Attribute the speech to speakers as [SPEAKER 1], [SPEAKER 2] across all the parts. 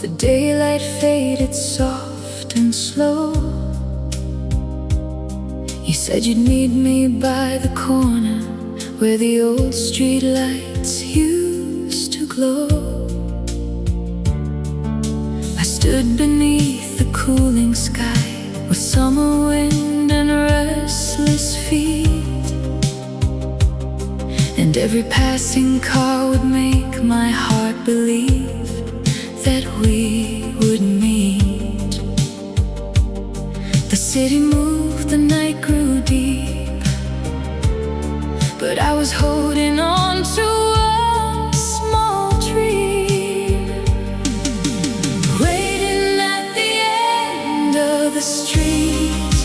[SPEAKER 1] The daylight faded soft and slow. You said you'd meet me by the corner where the old street lights used to glow. I stood beneath the cooling sky with summer wind and restless feet, and every passing car would make my heart believe that we would meet. The city moved, the night grew deep, but I was holding on to a small dream, waiting at the end of the street,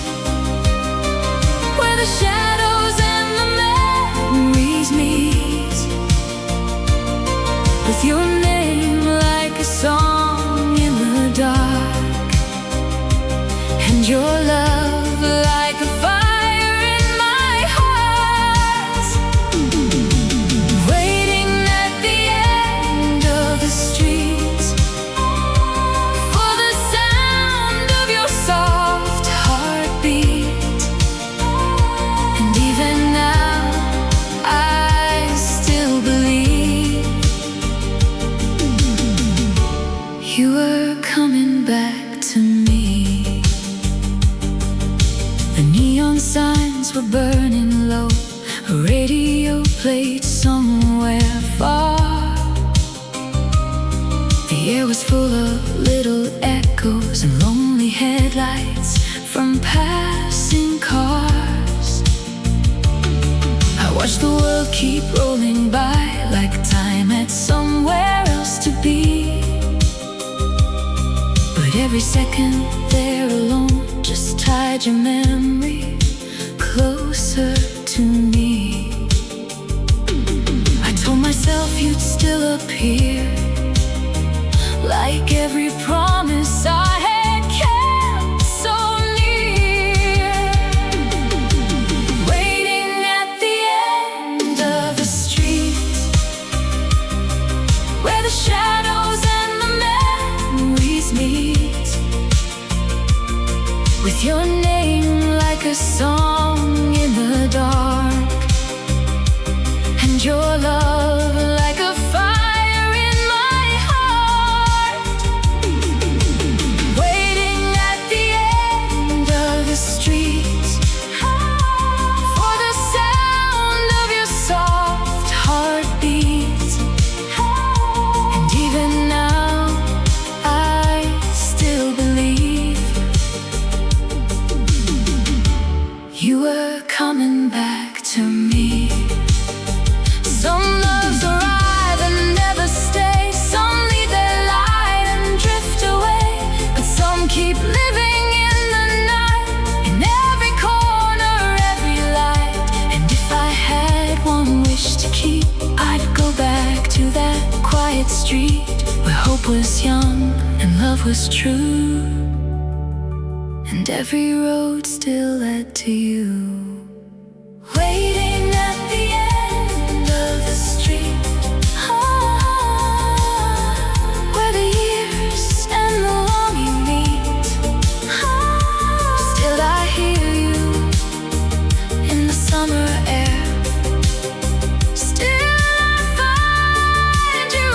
[SPEAKER 1] where the shadows and the memories meet, with your name like a song in the dark, and your love like a fire in my heart. Waiting at the end of the street for the sound of your soft heartbeat, and even now I still believe you were coming back to me. The neon signs were burning low, a radio played somewhere far. The air was full of little echoes and lonely headlights from passing cars. I watched the world keep rolling by like time had somewhere else to be, but every second there alone just tied your memory closer to me. I told myself you'd still appear, like every promise I had kept so near. Waiting at the end of the street, where the shadows and the memories meet, with your name like a song in the dark, and your love like a fire in my heart. Waiting at the end of the street for the sound of your soft heartbeat, and even now I still believe you were coming back to me. Some loves arrive and never stay, some leave their light and drift away, but some keep living in the night, in every corner, every light. And if I had one wish to keep, I'd go back to that quiet street where hope was young and love was true, and every road still led to you. Waiting at the end of the street, where the years and the longing meet, still I hear you in the summer air, still I find you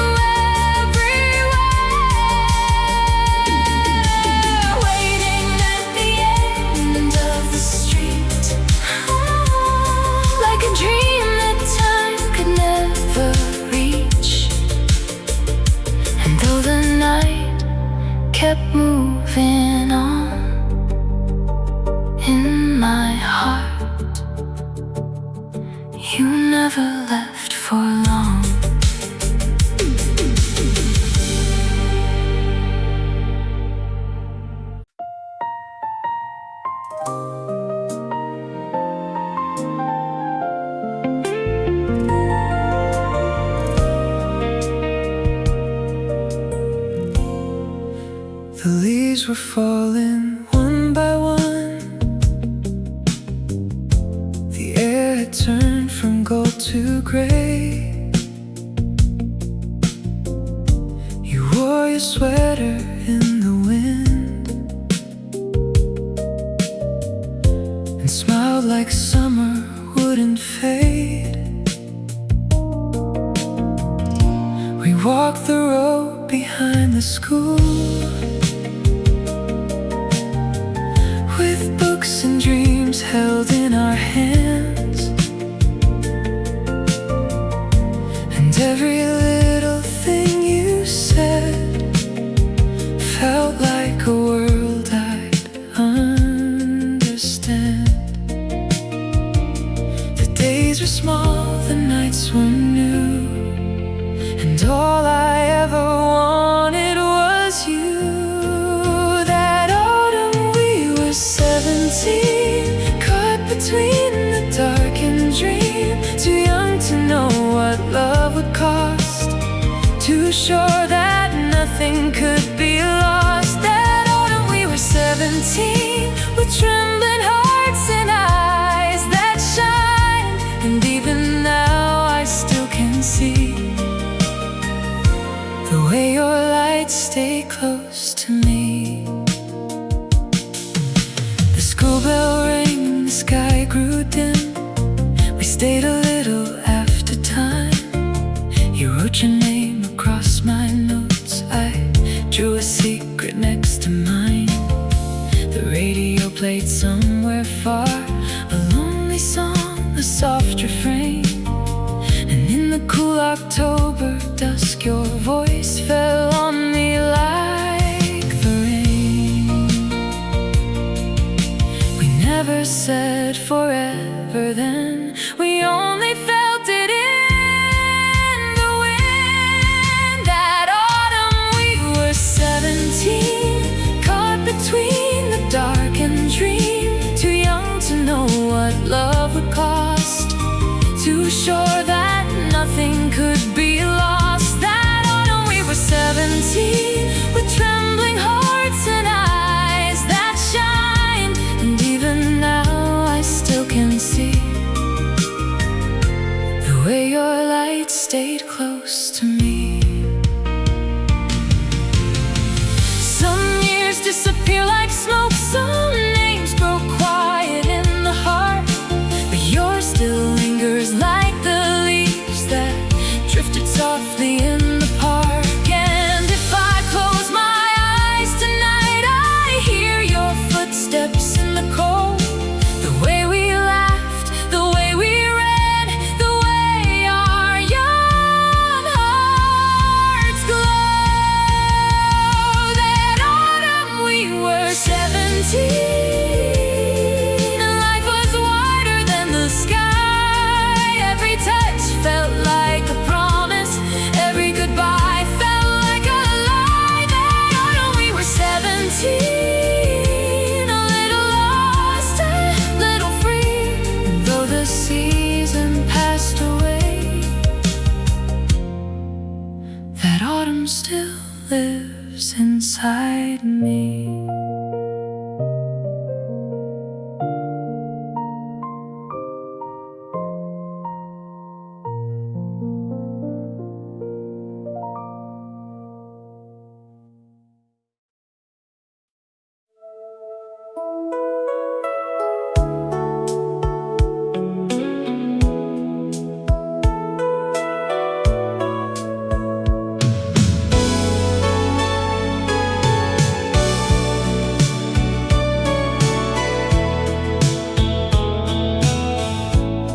[SPEAKER 1] everywhere. Waiting at the end of the street, like a dream that time could never reach, and though the night kept moving on in my heart, you never left for long. The leaves were falling one by one. The air had turned from gold to gray. You wore your sweater and smiled like summer wouldn't fade. We walked the road behind the school, with books and dreams held in our hands, and every little thing you said felt like a world I'd understand. The days were small, the nights were new, and all I ever wanted was you. That autumn we were 17, caught between the dark and dream, too young to know what love would cost, too sure that nothing could be lost. That autumn we were 17, with trembling hearts and eyes that shine, and even now I still can see the way your light stayed close to me. The school bell rang and the sky grew dim. We stayed a little after time. You wrote your name across my notes, I drew a secret next to mine. The radio played somewhere far, a lonely song, a soft refrain, and in the cool October dusk your voice fell on me like the rain. We never said forever then, we only felt it in the wind. That autumn we were 17, caught between the dark and dream, too young to know what love would cost, too sure that nothing could be lost. That autumn we were 17, with trembling hearts and eyes that shine, and even now I still can see the way your light stayed close to me. Some years disappear like smoke, some names grow quiet in the heart, but yours still lingers like the leaves that drifted softly in the park. And if I close my eyes tonight, I hear your footsteps in the cold, the way we laughed, the way we ran, the way our young hearts glow. That autumn we were 17, and life was wider than the sky. Every touch felt like a promise, every goodbye felt like a lie. That autumn we were 17, a little lost, a little free, and though the season passed away, that autumn still lives inside me.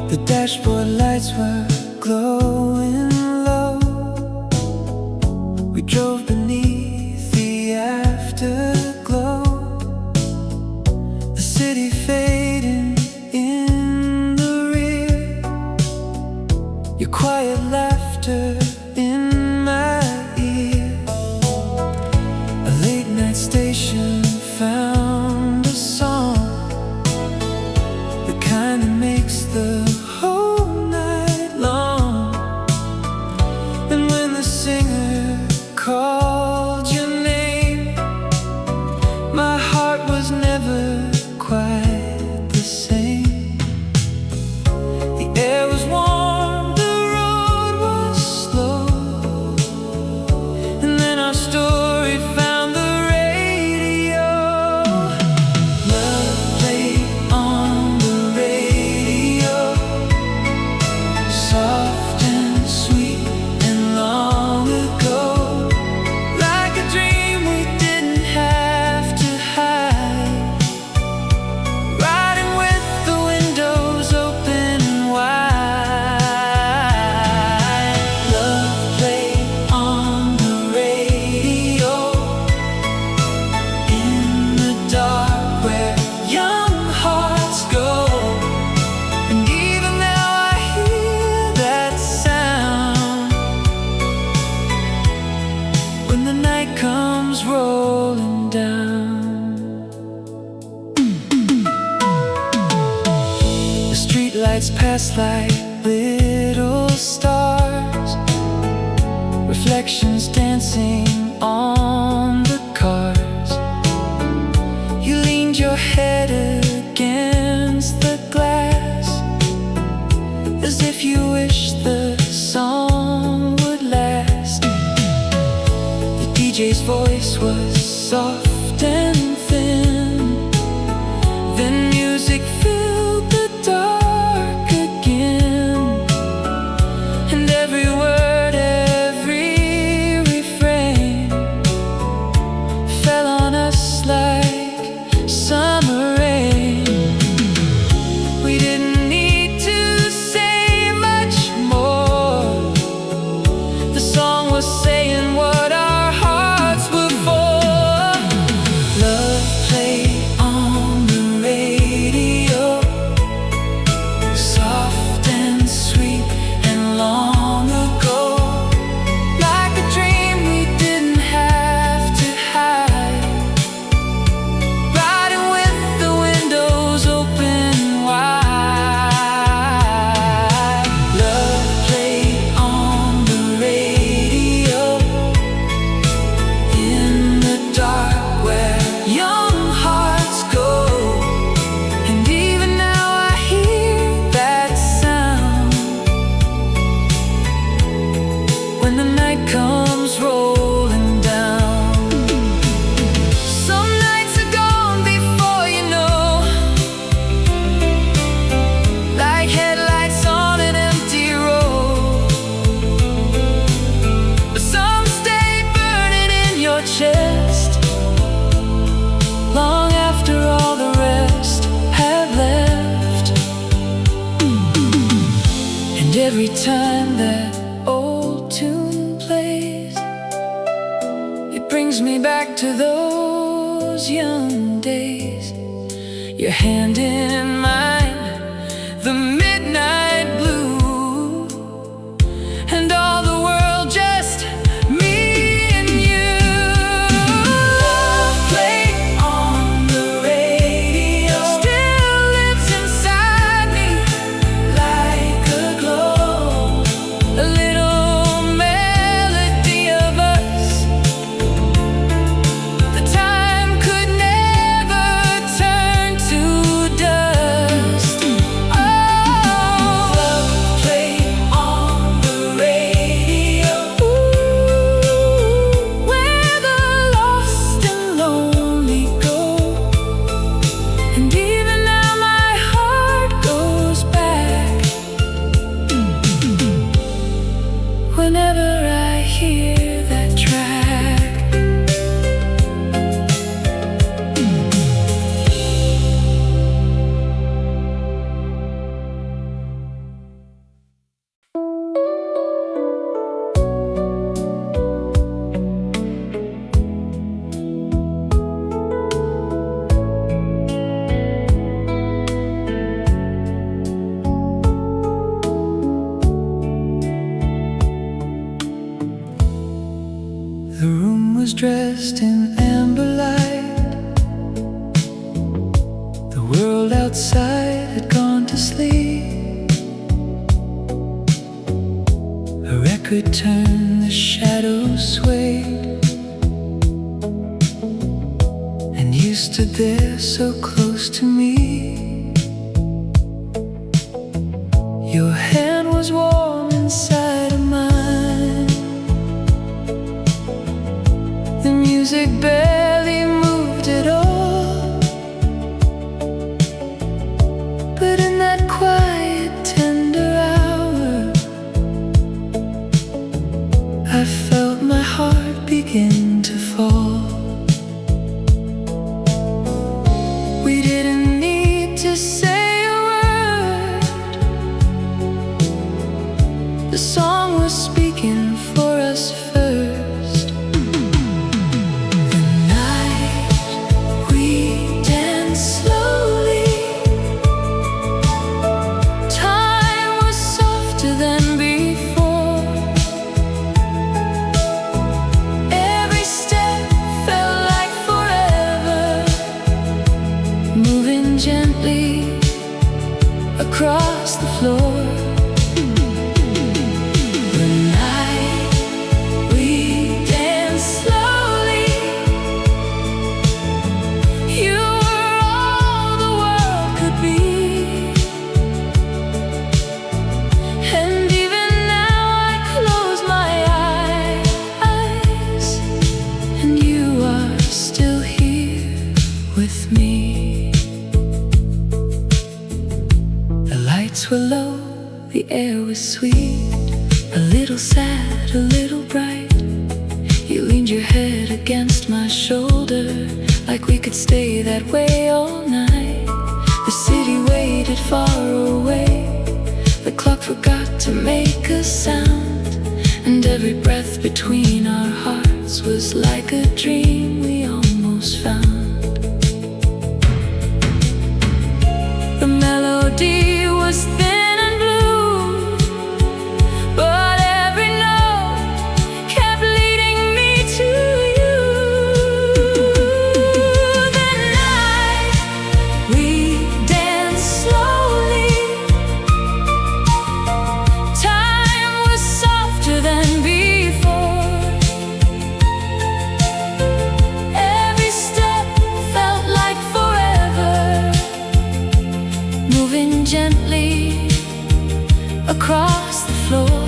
[SPEAKER 1] The dashboard lights were glowing low. We drove beneath the afterglow, the city fading in the rear, your quiet laughter in my ear. A late night station found a song, the kind that makes the whole night long. And when the singer called your name, my heart was never quite the same. The air was warm, the road was slow, and then our story found the radio. Love played on the Streetlights pass like little stars, reflections dancing on the cars. You leaned your head against the glass, as if you wished the song would last. The DJ's voice was soft and thin, then music filled the dark again, and every word, every refrain fell on us like summer rain. We didn't need to say much more. The song was saying what our hearts were for. Love played on the radio, soft and sweet and long ago, like a dream we didn't have to hide, riding with the windows open wide. Love played on the radio, in the dark where young hearts go. And even now I hear that sound when the night comes rolling down. Some nights are gone before you know, like headlights on an empty road. But some stay burning in your chest, long after all the rest have left. And every time that old tune plays, it brings me back to those young days. Your hand in mine, the midnight blue, and all the world just me and you. Love played on the radio, still lives inside me like a glow, a little melody of us the time could never turn to dust. Oh, love played on the radio, where the lost and lonely go. And even now my heart goes back whenever I hear that track. The room was dressed in amber light, the world outside had gone to sleep. A record turned, the shadows swayed, and you stood there so close to me. Your hand was warm inside of mine. The music barely moved at all, but in that quiet, tender hour, I felt my heart begin to fall. We didn't need to say a word, across the floor. The night we danced slowly, you were all the world could be. And even now I close my eyes, and you are still here with me. The lights were low, the air was sweet, a little sad, a little bright. You leaned your head against my shoulder, like we could stay that way all night. The city waited far away, the clock forgot to make a sound, and every breath between our hearts was like a dream we almost found. The melody was thin and blue, but every note kept leading me to you. The night we danced slowly, time was softer than before. Every step felt like forever, moving gently across the floor.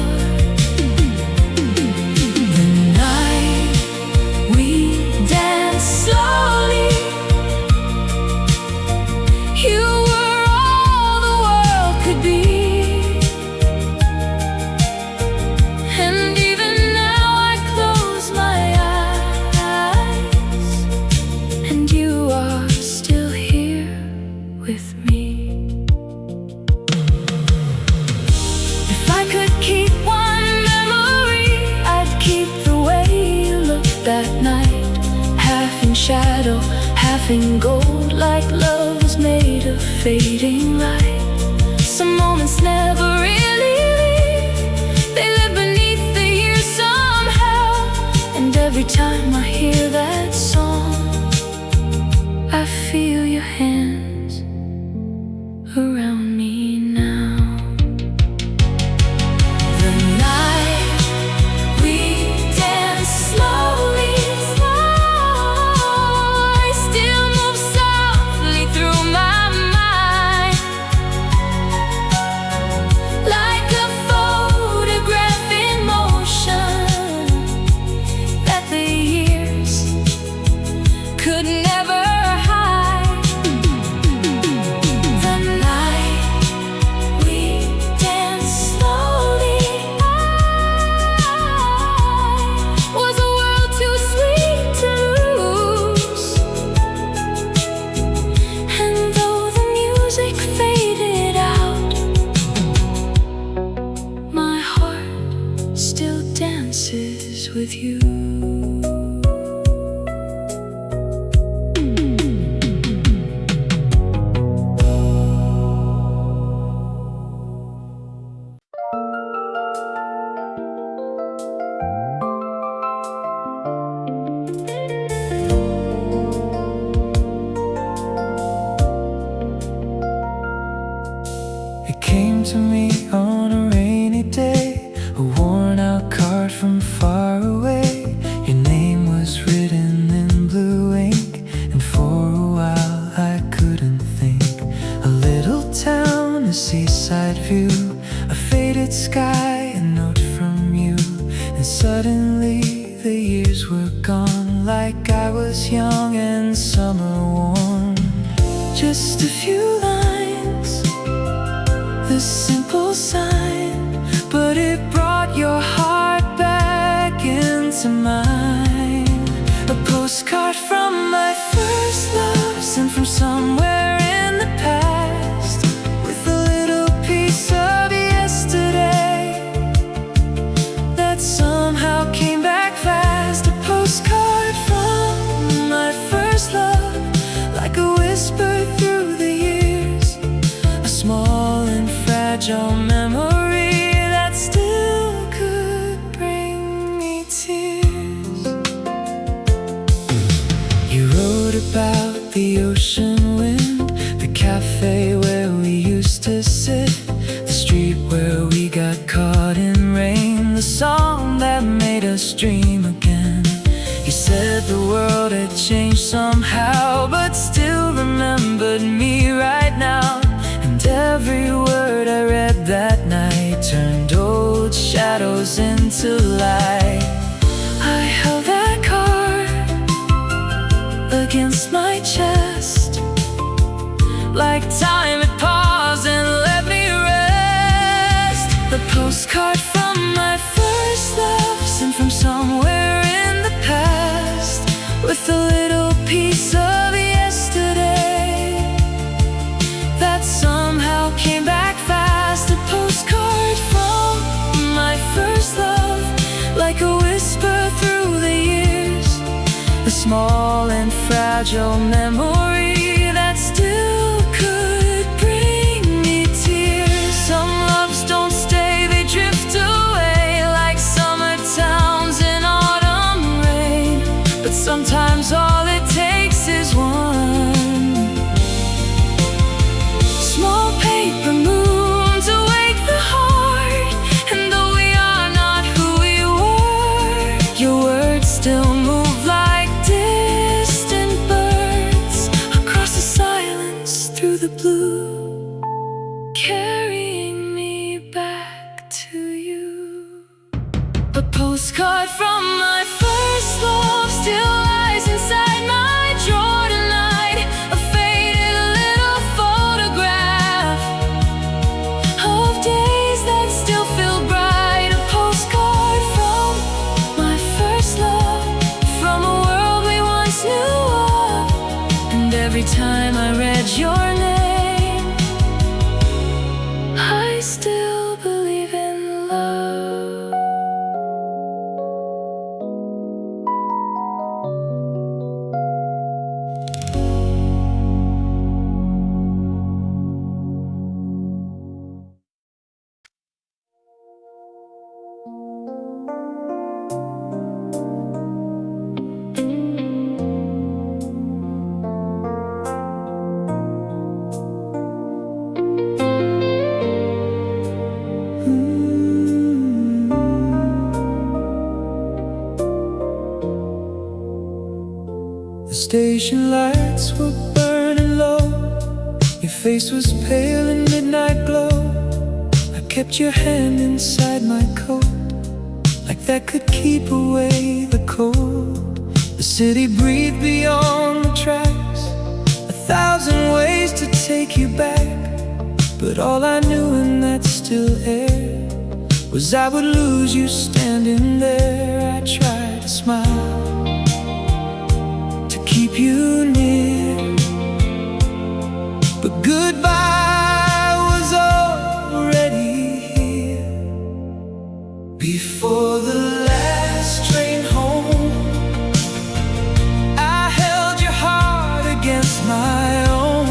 [SPEAKER 1] The night we danced slowly, you were all the world could be. And even now I close my eyes, and you are still here with me. If I could keep one memory, I'd keep the way you looked that night, half in shadow, half in gold, like love was made of fading light. Some moments never really leave, they live beneath the years somehow. And every time I hear that song, I feel your hands around me now. The night we danced slowly, I still move softly through my mind, like a photograph in motion that the years could never hide. The night we danced slowly, was a world too sweet to lose. And though the music faded out, my heart still dances with you. It came to me on a rainy day, a worn out card from far away. Your name was written in blue ink, and for a while I couldn't think. A little town, a seaside view, a faded sky, a note from you. And suddenly the years were gone, like I was young and summer warm. Just a few lines, the simple sign, but it brought your heart back into mine. A postcard from my first love, sent from somewhere in the past, with a little piece of yesterday that somehow came back fast. A postcard from my first love, like a whisper through the years, a small and fragile memory that still could bring me tears. You wrote about the ocean wind, the cafe where we used to sit, the street where we got caught in rain, the song that made us dream again. He said the world had changed somehow, but still remembered me right now. And every word I read that night turned old shadows into light. I held that card against my chest, like time had paused and let me rest. The postcard from my first love, sent from somewhere in the past, with a little piece of yesterday that somehow came back fast. A postcard from my first love, like a whisper through the years, a small and fragile memory that still could bring me tears. Some loves don't stay, they drift away like summer towns in autumn rain. But sometimes all it takes is one small paper moon to wake the heart. And though we are not who we were, your words still move like distant birds across the silence, through the blue, carrying me back to you. A postcard from my first love still lies inside my drawer tonight, a faded little photograph of days that still feel bright. A postcard from my first love, from a world we once knew of. And every time I read your name, I still believe in love. The station lights were burning low, your face was pale in midnight glow. I kept your hand inside my coat, like that could keep away the cold. The city breathed beyond the tracks, 1,000 ways to take you back. But all I knew in that still air was I would lose you standing there. I tried to smile, keep you near, but goodbye was already here. Before the last train home, I held your heart against my own.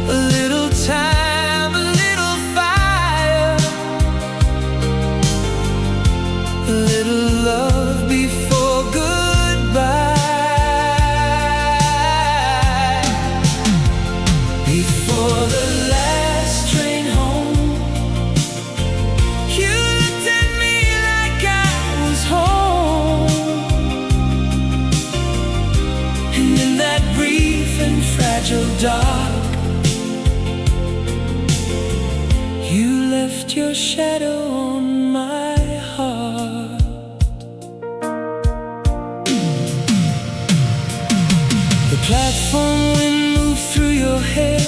[SPEAKER 1] A little time, a little fire, a little love before goodbye. Before the last train home, you looked at me like I was home. And in that brief and fragile dark, you left your shadow on my heart. The platform wind moved through your hair.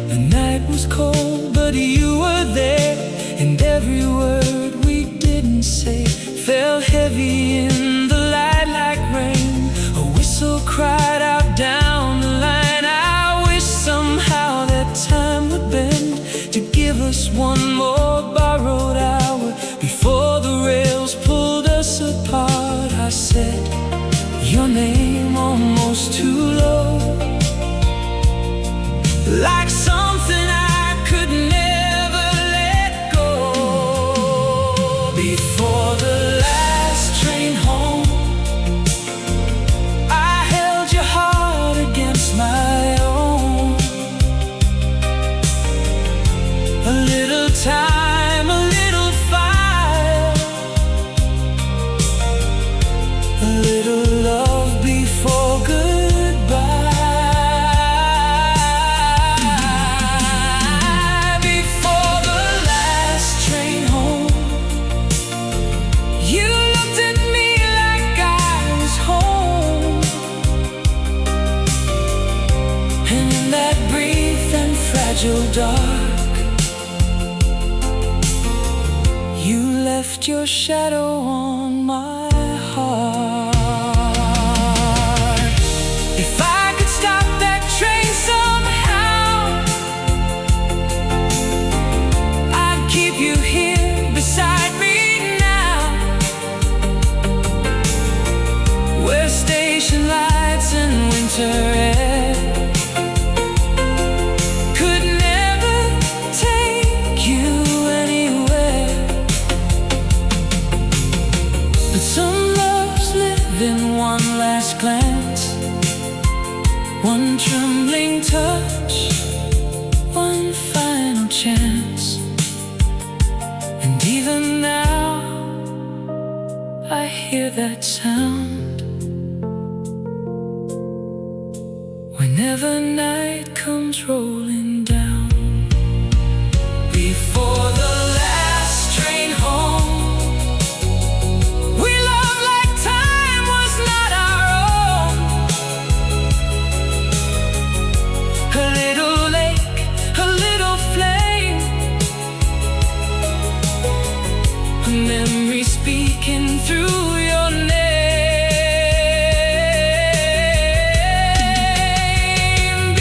[SPEAKER 1] The night was cold, but you were there. And every word we didn't say fell heavy in the light like rain. A whistle cried out down the line. I wish somehow that time would bend to give us one more borrowed hour before the rails pulled us apart. I said your name almost too low, like something I could never let go. Before the last train home, I held your heart against my own. that brief and fragile dark. You left your shadow on my heart. If I could stop that train somehow, I'd keep you here beside me now, where station lights and winter air could never take you anywhere. But some loves live in one last glance, one trembling touch, one final chance. And even now I hear that sound whenever night comes rolling down. Before the last train home, we loved like time was not our own. A little lake, a little flame, a memory speaking through your name.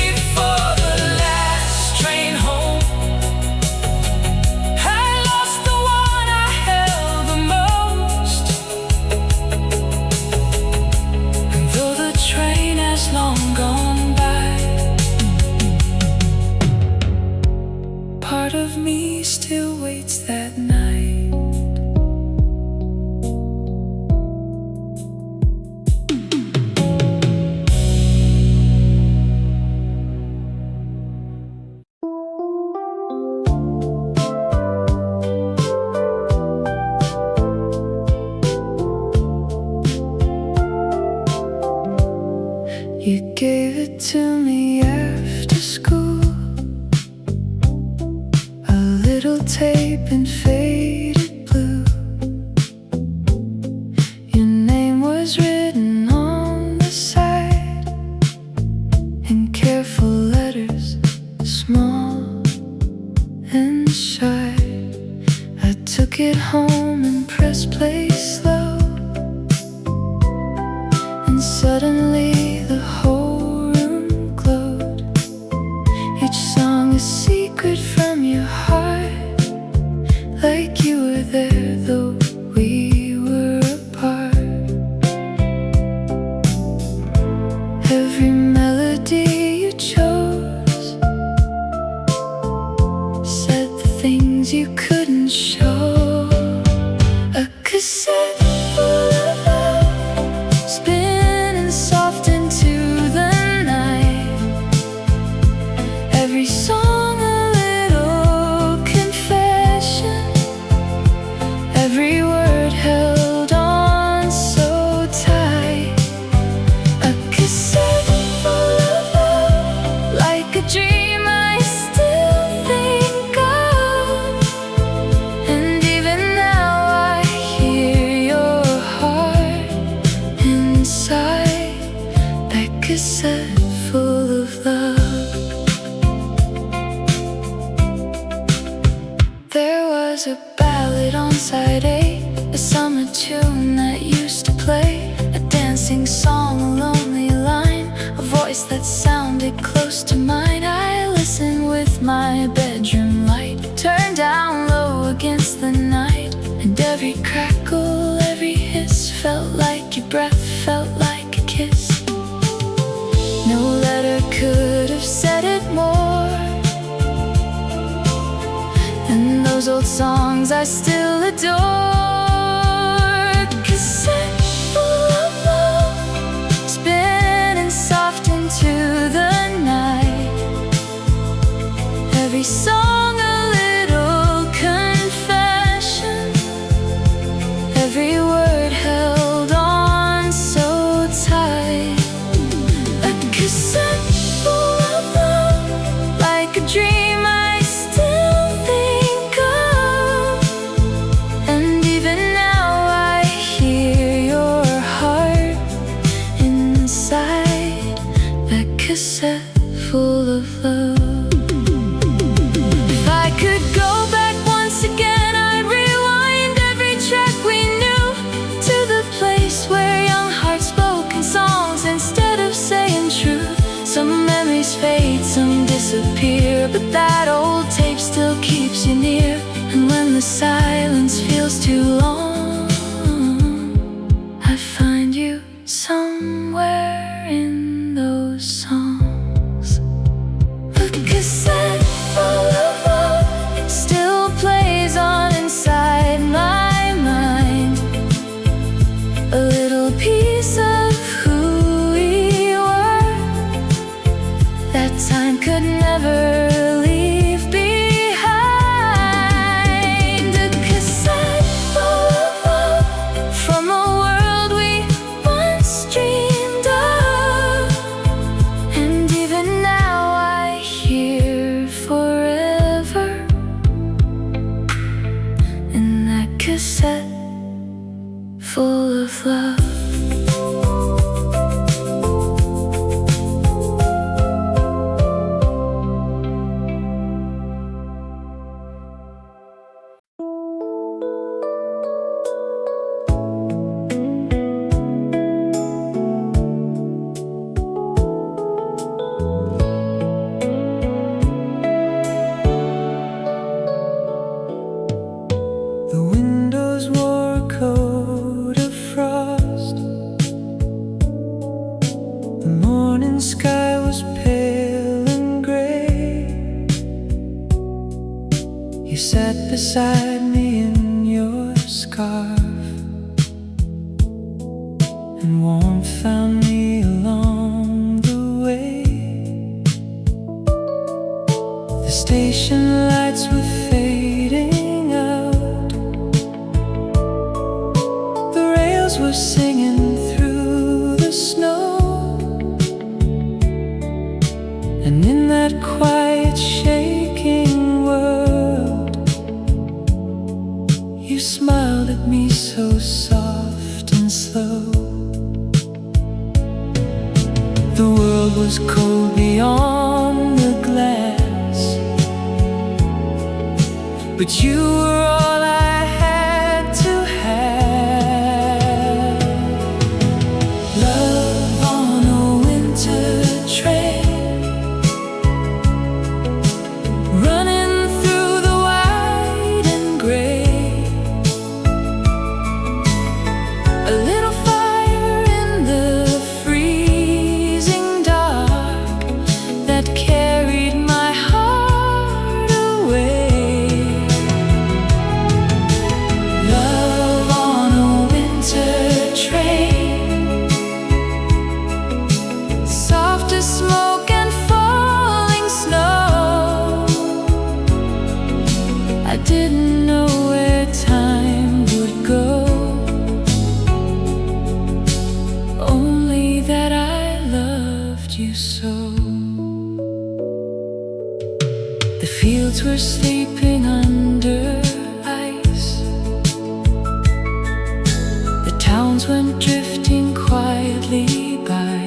[SPEAKER 1] Before the last train home, I lost the one I held the most. And though the train has long gone by, part of me still waits that night. You gave it to me after school, a little tape in faded blue. Your name was written on the side in careful letters, small and shy. I took it home and pressed play slow, and suddenly the whole room glowed. Each song a secret from your heart, like you were there though we were apart. Every melody you chose said the things you couldn't show. A cassette full of love, spinning soft into the night. Every song a little confession, every word held on so tight. A cassette full of love, like a dream I still think of. And even now I hear your heart inside that cassette full of love. There was a ballad on side A, a summer tune that used to play, a dancing song, a lonely line, a voice that sounded close to mine. I listened with my bedroom light turned down low against the night, and every crackle, every hiss felt like your breath, felt like a kiss. No letter could have said it more than those old songs I still adore. Cassette full of love, spinning soft into the night. Every song a little confession, every word held on so tight. A cassette full of love, like a dream I still think of. And even now I hear your love. If I could go back once again, I'd rewind every track we knew to the place where young hearts spoke in songs instead of saying truth. Some memories fade, some disappear, but that old tape still keeps you near. And when the silence feels too long, I find you somewhere in those songs. A cassette full of love, it still plays on inside my mind. A little piece of who we were that time could never leave behind. A cassette full of love from a world we once dreamed of. And even now I hear forever in that cassette full of love.
[SPEAKER 2] The windows wore a coat of frost. The morning sky was pale and gray. You sat beside me in your scarf, and warmth found me along the way. The station lights were fading out. The rails were singing through the snow. And in that quiet, shaking world, you smiled at me so soft and slow. The world was cold beyond the glass, but you were all I had to have. Love on a winter train, running through the white and gray. A little fire in the freezing dark that carried my heart away. Love on a winter train, soft as smoke and falling snow. I didn't know where time would go, only that I loved you so. The fields were sleeping under ice. The towns went drifting quietly by.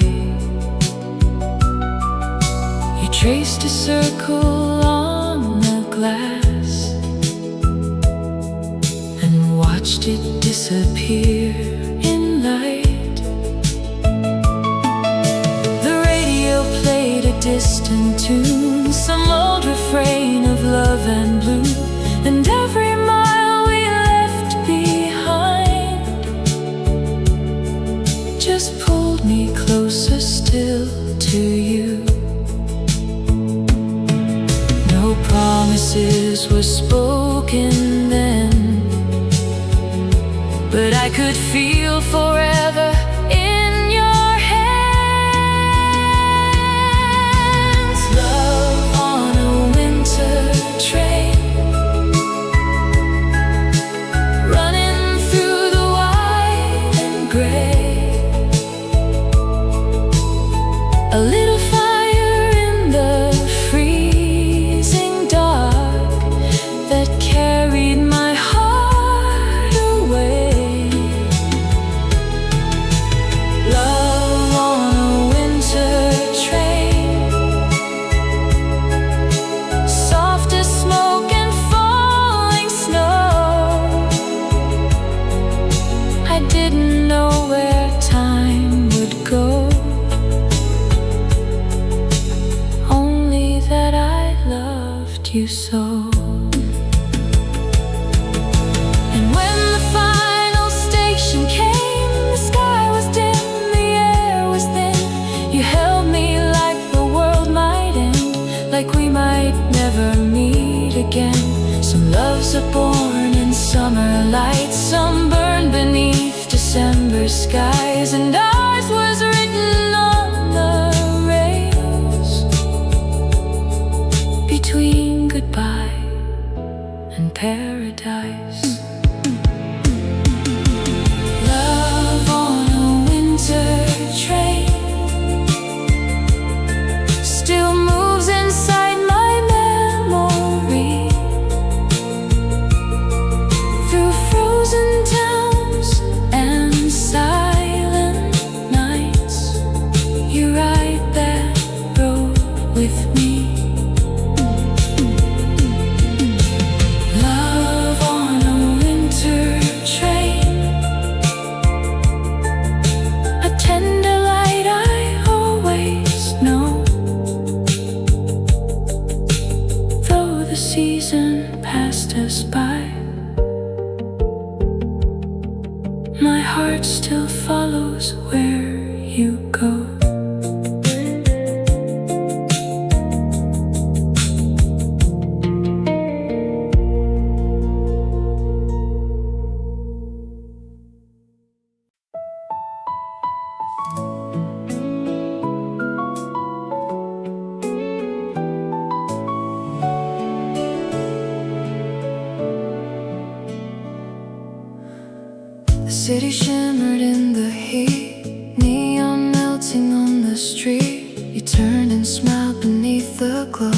[SPEAKER 2] You traced a circle on the glass and watched it disappear in light. The radio played a distant tune, some old refrain of love and blue. And every mile we left behind just pulled me closer still to you. No promises were spoken then, but I could feel forever in your hands. Love on a winter train, running through the white and gray. A little fire in the freezing dark that carried my heart away. you so. And when the final station came, the sky was dim, the air was thin. You held me like the world might end, like we might never meet again. Some loves are born in summer lights, some burn beneath December skies, and ours was written on the rails between goodbye and paradise. Love on a winter train still moves inside my memory, through frozen towns and silent nights. You ride that road with me. Love on a winter train, a tender light I always know. Though the season passed us by, my heart still follows where you go. The city shimmered in the heat, neon melting on the street. You turned and smiled beneath the glow,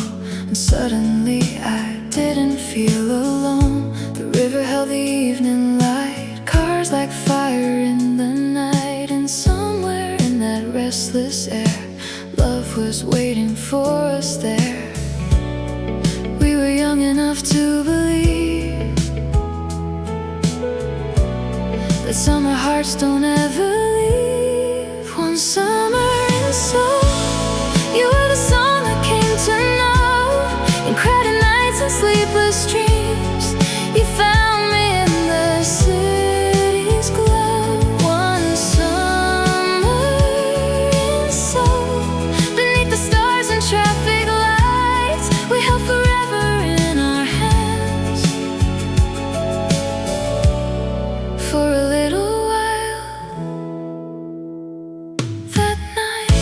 [SPEAKER 2] and suddenly I didn't feel alone. The river held the evening light, cars like fire in the night, and somewhere in that restless air, love was waiting for us there. We were young enough to believe that summer hearts don't ever leave. One summer in Seoul, you were the song I came to know. In crowded nights and sleepless dreams, you found me in the city's glow. One summer in Seoul, beneath the stars and traffic lights, we held forever in our hands. For a little while that night,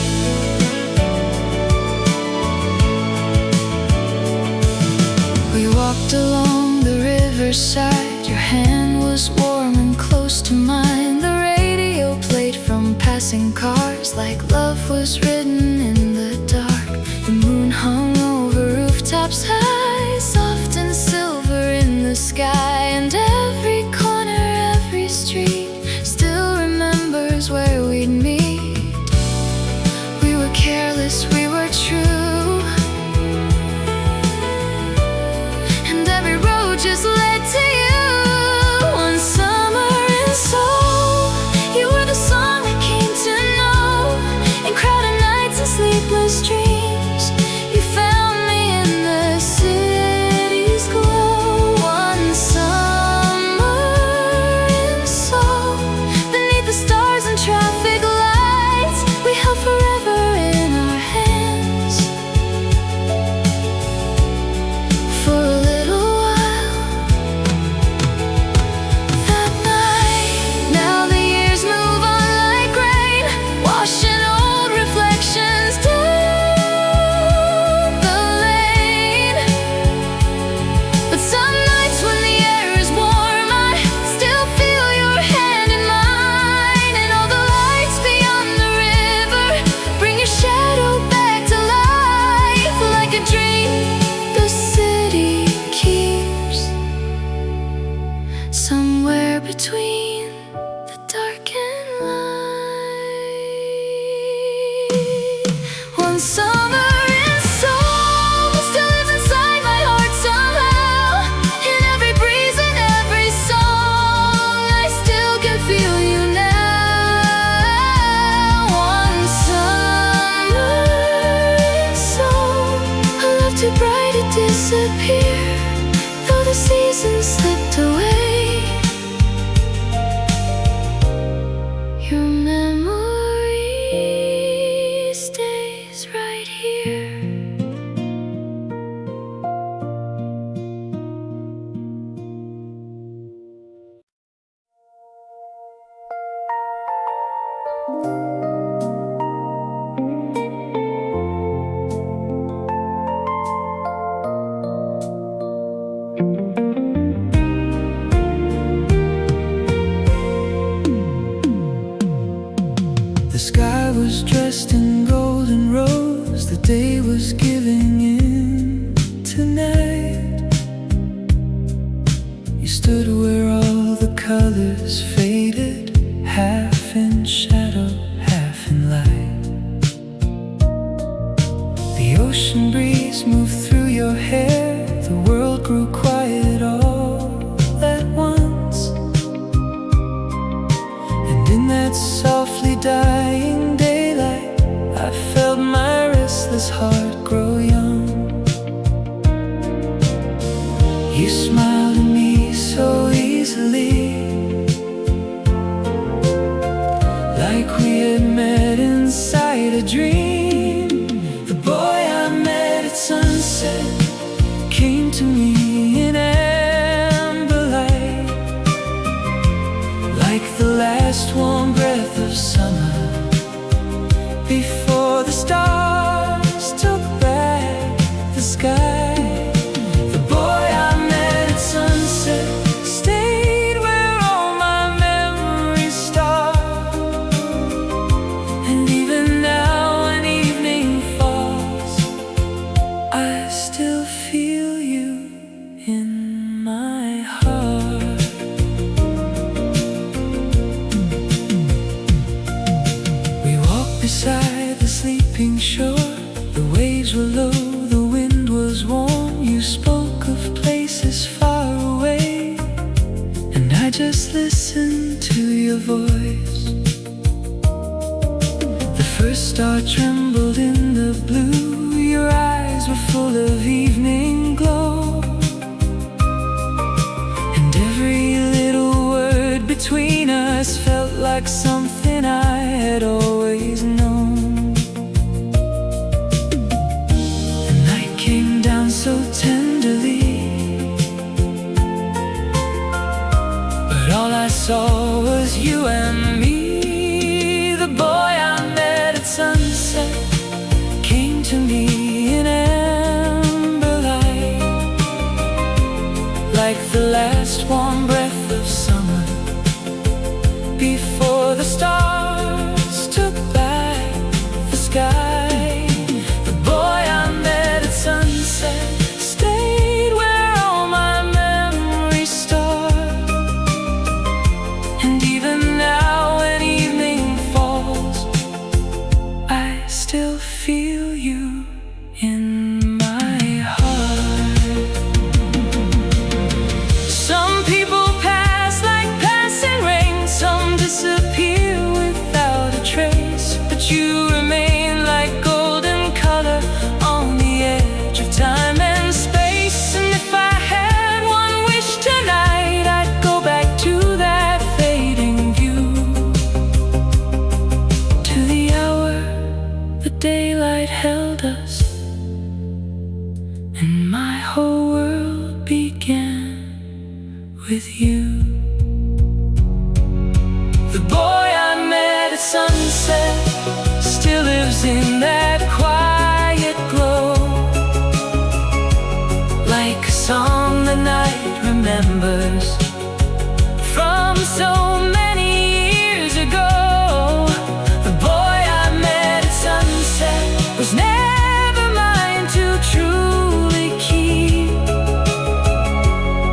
[SPEAKER 2] we walked along the riverside. Your hand was warm and close to mine. The radio played from passing cars, like love was written in the dark. The moon hung over rooftops high, soft and silver in the sky, and every corner, every street still remembers where we'd meet. We were careless, we were true, and every road just led to you. One summer in Seoul, you were the song I came to know. In crowded nights and sleepless dreams, you found me in the city's glow. One summer bright it disappeared, though the seasons slipped away. Your memory stays right here.
[SPEAKER 3] The sky was dressed in golden rose, the day was giving in tonight. You stood where all the colors faded, half in shadow, half in light. The ocean breeze moved through your hair, the world grew quiet all at once. And in that softly dying daylight, I felt my restless heart grow young. You smiled at me so easily, like we had met inside a dream. The boy I met at sunset came to me in amber light, like the last warm breath of summer, before the stars took back the sky. The boy I met at sunset stayed where all my memories start. And even now when evening falls, I still feel you in my heart. We walked beside the sleeping shore, the waves were low, the wind was warm. You spoke of places far away, and I just listened to your voice. The first star trembled in the blue, your eyes were full of evening glow, and every little word between us felt like something I had always known. The night came down so tenderly, but all I saw was you and me. The boy I met at sunset came to me in amber light, like the last warm breath of summer, before the stars took back the sky. The boy I met at sunset stayed where all my memories start. And even now when evening falls, I still feel you in my heart. Some people pass like passing rain, some disappear without a trace, but you remain like golden color on the edge of time and space. And if I had one wish tonight, I'd go back to that fading view, to the hour the daylight held us, and my whole world began with you. The boy I met at sunset still lives in that quiet glow, like a song the night remembers from so many years ago. The boy I met at sunset was never mine to truly keep,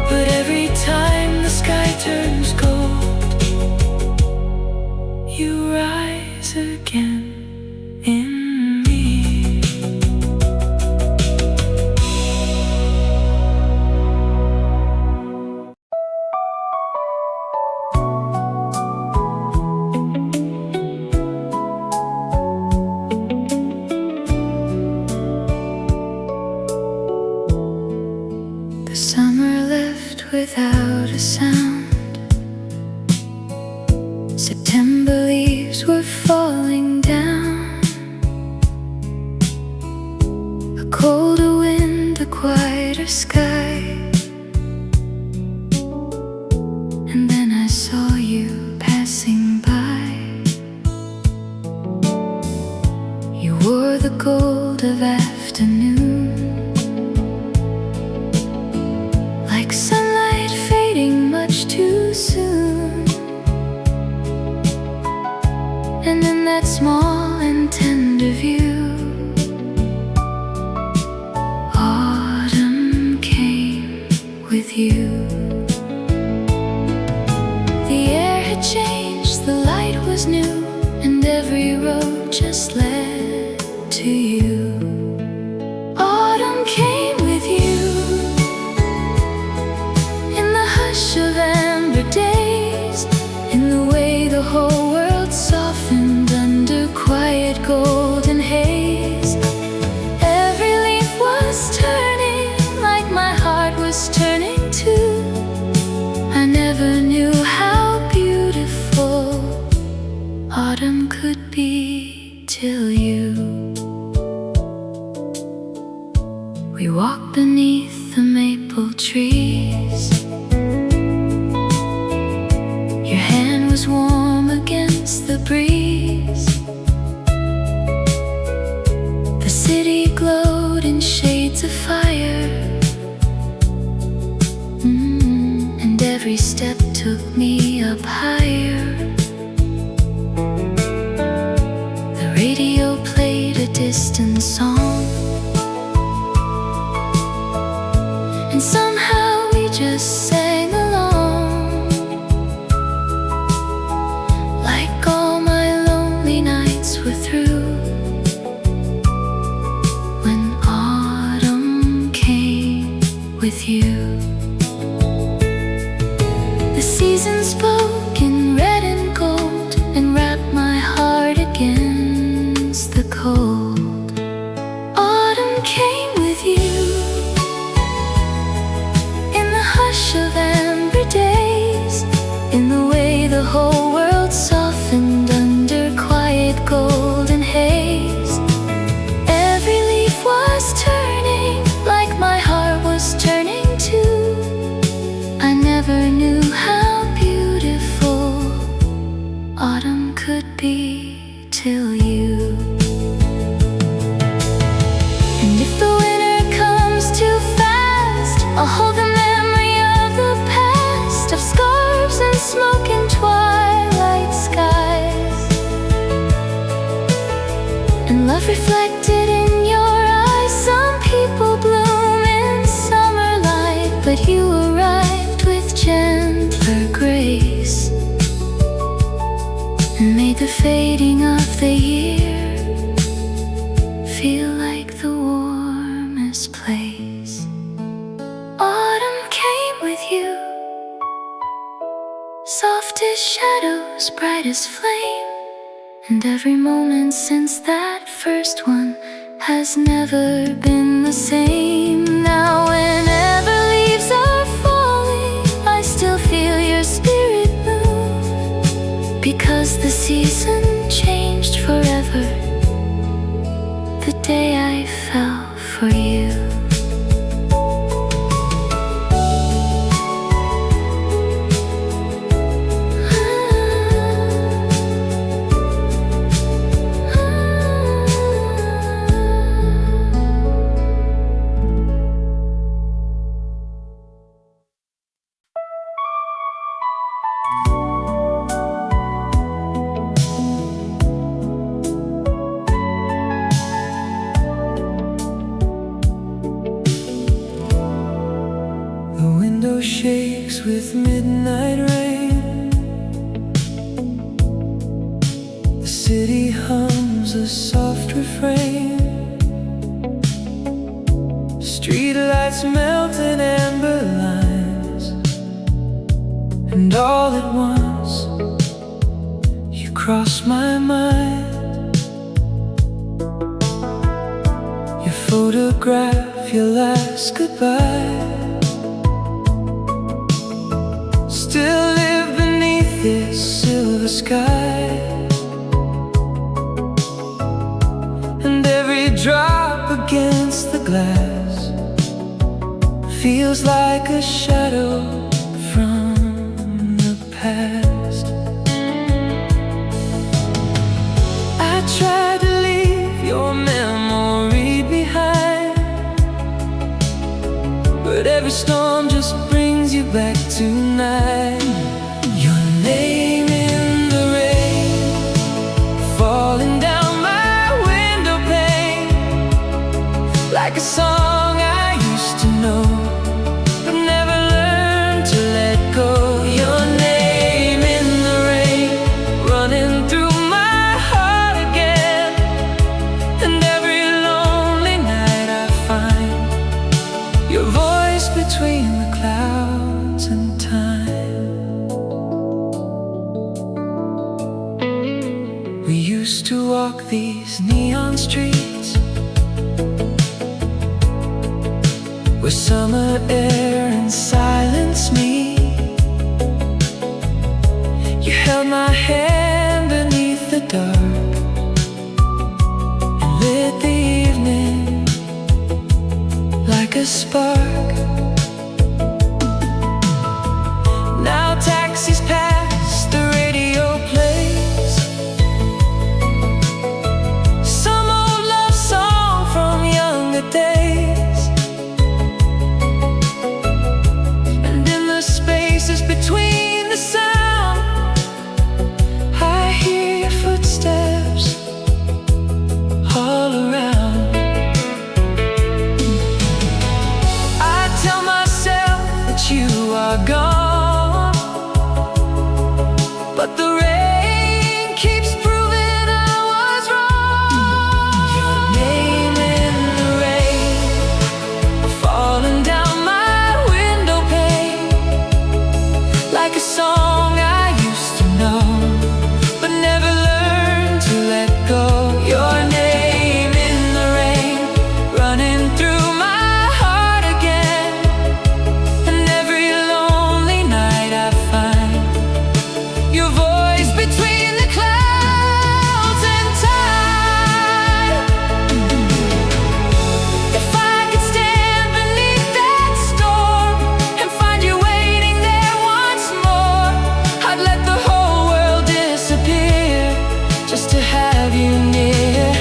[SPEAKER 3] but every time the sky
[SPEAKER 2] Summer left without a sound. September leaves were falling down. A colder wind, a quieter sky. And then I saw you passing by. You wore the gold of afternoon, like sunlight fading much too soon. And in that small and tender view, autumn came with you. The air had changed, the light was new, and every road just led to you. Autumn came with you, in the hush of amber days, in the way the whole world softened under quiet golden haze. Every leaf was turning like my heart was turning too. I never knew how beautiful autumn could be till you. We walked beneath the maple trees. Your hand was warm against the breeze. The city glowed in shades of fire. And every step took me up higher. The radio played a distant song, and somehow we just sang along. Like all my lonely nights were through, when autumn came with you. The seasons spoke in red and gold, and wrapped my heart against the cold. Autumn came with you, in the hush of amber days, in the way the whole world softened under quiet golden haze. Every leaf was turning like my heart was turning too. I never knew how beautiful autumn could be till you. And if the winter comes too fast, I'll hold the memory of the past, of scarves and smoke in twilight skies, and love reflected in your eyes. Some people bloom in summer light, but you arrived with gentler grace, and made the fading of the year feel like the warmest place. Autumn came with you, soft as shadows, bright as flame. And every moment since that first one has never been the same. Now whenever leaves are falling, I still feel your spirit move, because the season changed forever the day I fell for you.
[SPEAKER 3] Shakes with midnight rain. The city hums a soft refrain. Street lights melt in amber lines, and all at once you cross my mind. You photograph your last goodbye, still live beneath this silver sky. And every drop against the glass feels like a shadow from the past. I tried to leave your memory behind, but every storm just brings you back tonight. Your name in the rain, falling down my window pane, like a song I used to know, but never learned to let go. Your name in the rain, running through my heart again, and every lonely night I find your voice between the clouds and time. We used to walk these neon streets where summer air and silence meet. You held my hand beneath the dark and lit the evening like a spark. Now taxis pass, the radio plays some old love song from younger days, and in the spaces between the sound I hear your footsteps all around. I tell myself that you are gone, but the rain keeps proving I was wrong. Your name in the rain, falling down my window pane, like a song I used to know, but never learned to let go. Your name in the rain, running through my heart again, and every lonely night I find your voice between the clouds and time. If I could stand beneath that storm and find you waiting there once more, I'd let the whole world disappear just to have you near.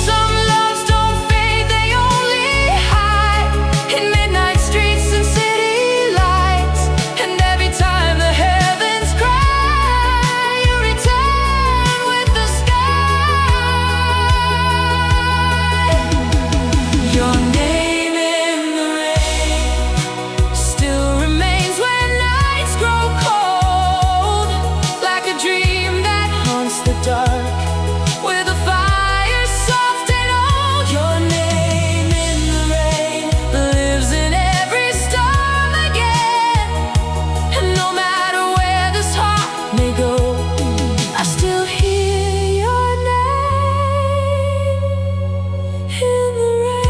[SPEAKER 3] Some loves don't fade, they only hide in midnight streets and city lights. And every time the heavens cry, you return with the sky. Your name in the rain still remains when nights grow cold, like a dream that haunts the dark with a fire soft and old. Your name in the rain lives in every storm again, and no matter where this heart may go, I still hear your name in the rain.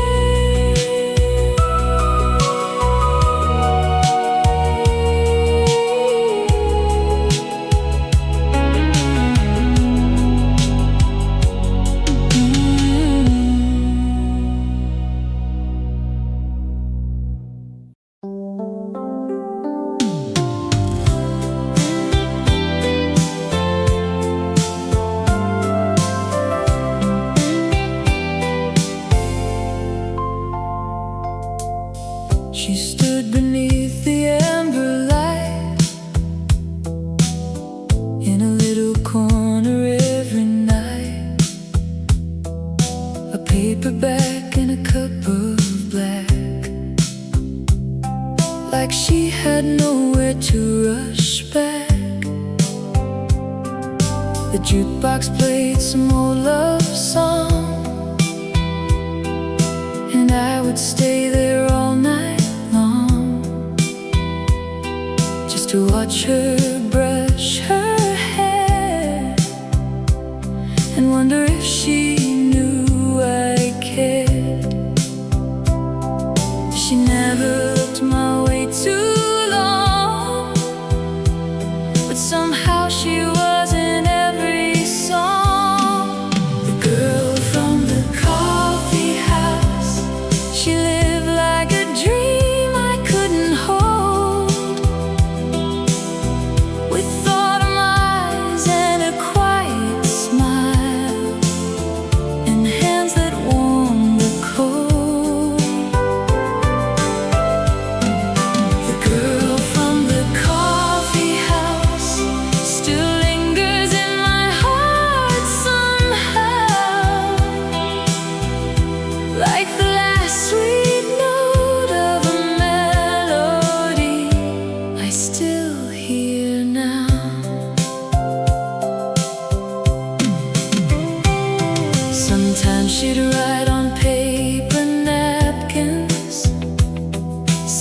[SPEAKER 3] She stood beneath the amber light in a little corner every night, a paperback and a cup of black, like she had nowhere to rush back. The jukebox played some old love song, and I would stay there all night long, just to watch her brush her hair and wonder if she knew I cared. She never looked my way too long,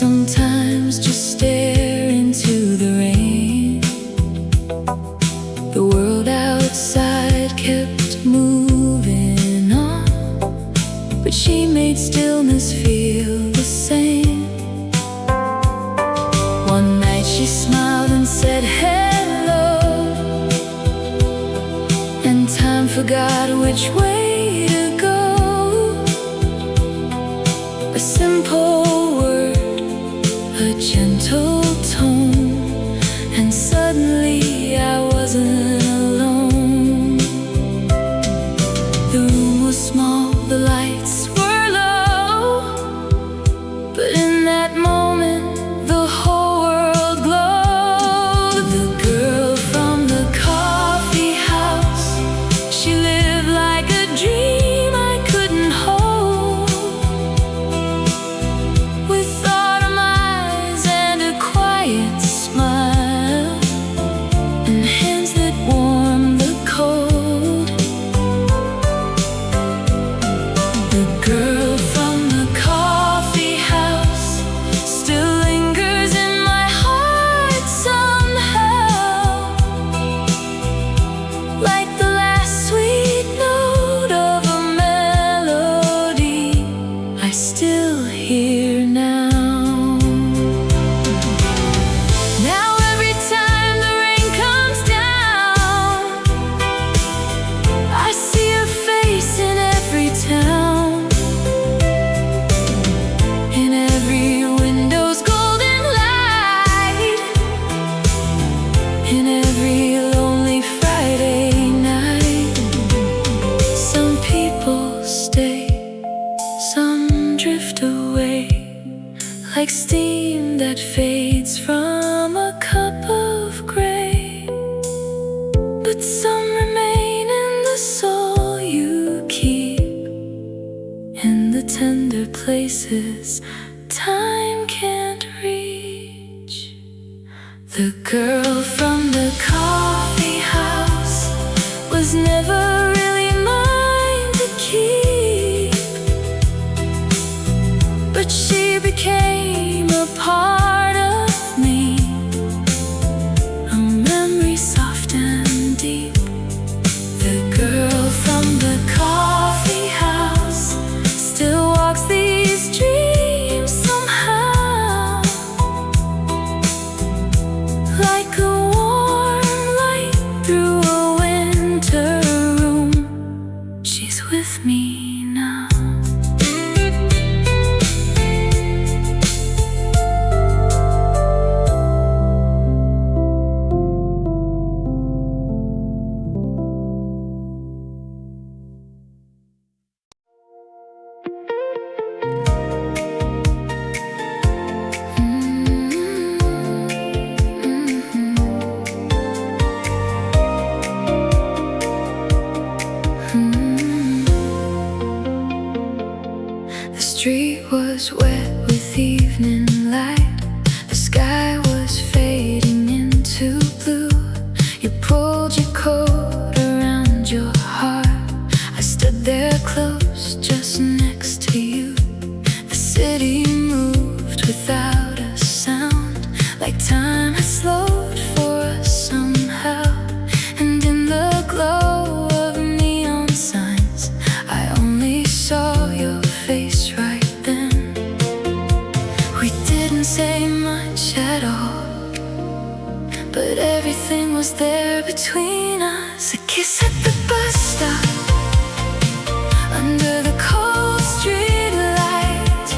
[SPEAKER 2] Sometimes just stare into the rain. The world outside kept moving on, but she made stillness feel the same. One night she smiled and said hello, and time forgot which way to go. A simple word, a gentle tone, and suddenly I wasn't alone. The room was small, the lights were low, but in that moment the whole world glowed. The girl from the coffee house, she lived like a dream I couldn't hold. With autumn eyes and a quiet smile, and hands that warm the cold. The girl from the coffee house still lingers in my heart somehow, like the last sweet note of a melody I still hear now. Now every time the rain comes down, I see her face in every town, in every window's golden light, in every lonely Friday night. Some people stay, some drift away, like steam that fades from a cup of gray. But some remain in the soul you keep, in the tender places time can't reach. The girl from the coffee house was never really mine to keep, but she became a part of me, a memory soft and deep. The girl from the coffee house still walks these dreams somehow, like a warm light through a winter room. She's with me now. The street was wet with evening light. The sky was fading into blue. You pulled your coat around your heart. I stood there close, just next to you. The city moved without a sound, like time had slowed for us somehow. And in the glow of neon signs, I only saw your face right then. We didn't say much at all, but everything was there between us. A kiss at the bus stop, under the cold street light,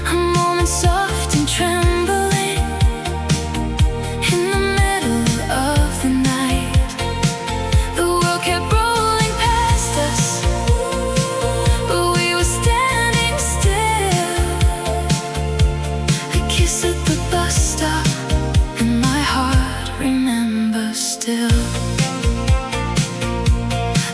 [SPEAKER 2] a moment soft and trembling in the middle of the night. The world kept rolling past us, but we were standing still. A kiss at the bus stop, and my heart remembers still.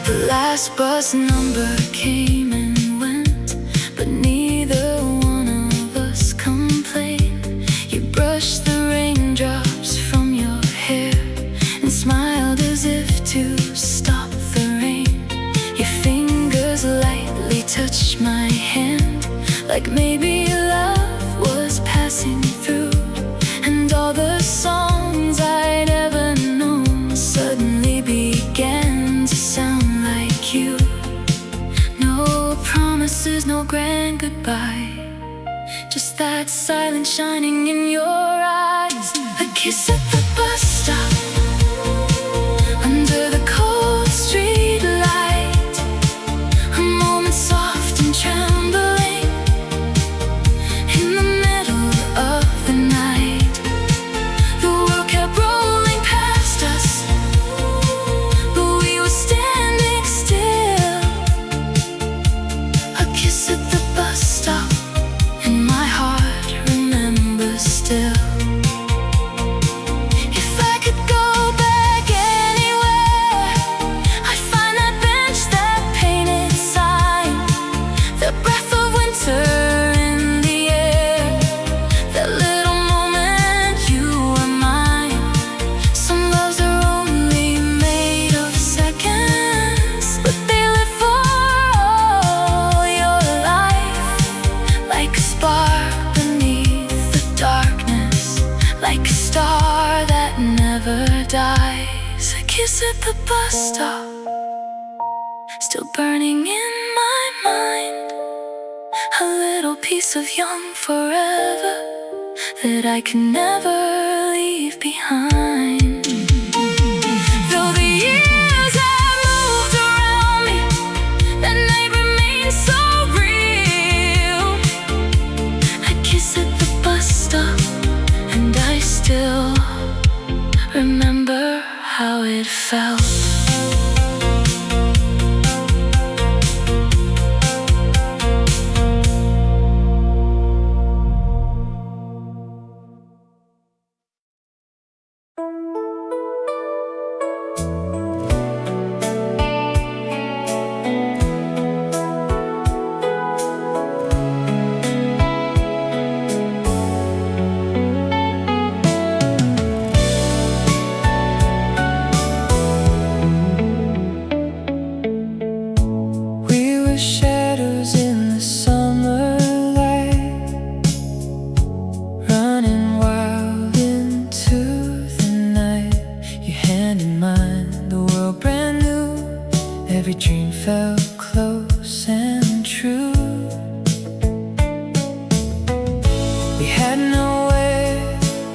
[SPEAKER 2] The last bus number came and went, but neither one of us complained. You brushed the raindrops from your hair and smiled as if to stop the rain. Your fingers lightly touched my hand, like maybe love was passing just that silence shining in your eyes. A kiss at the bus stop, under the cold street light, a moment soft and trembling in the middle of the night. The world kept rolling past us, but we were standing still. A kiss at the bus stop, and my heart remembers still. If I could go back anywhere, I'd find that bench, that painted sign, the breath of winter in the air, that little moment you were mine. Some loves are only made of seconds, but they live for all your life, like a spark beneath the darkness, like a star that never dies. A kiss at the bus stop, still burning in my mind, a little piece of young forever that I can never leave behind. Though the years have moved around me, that night remains so real. A kiss at the bus stop, and I still remember how it felt. We were shadows in the summer light, running wild into the night. Your hand in mine, the world brand new. Every dream felt close and true. We had nowhere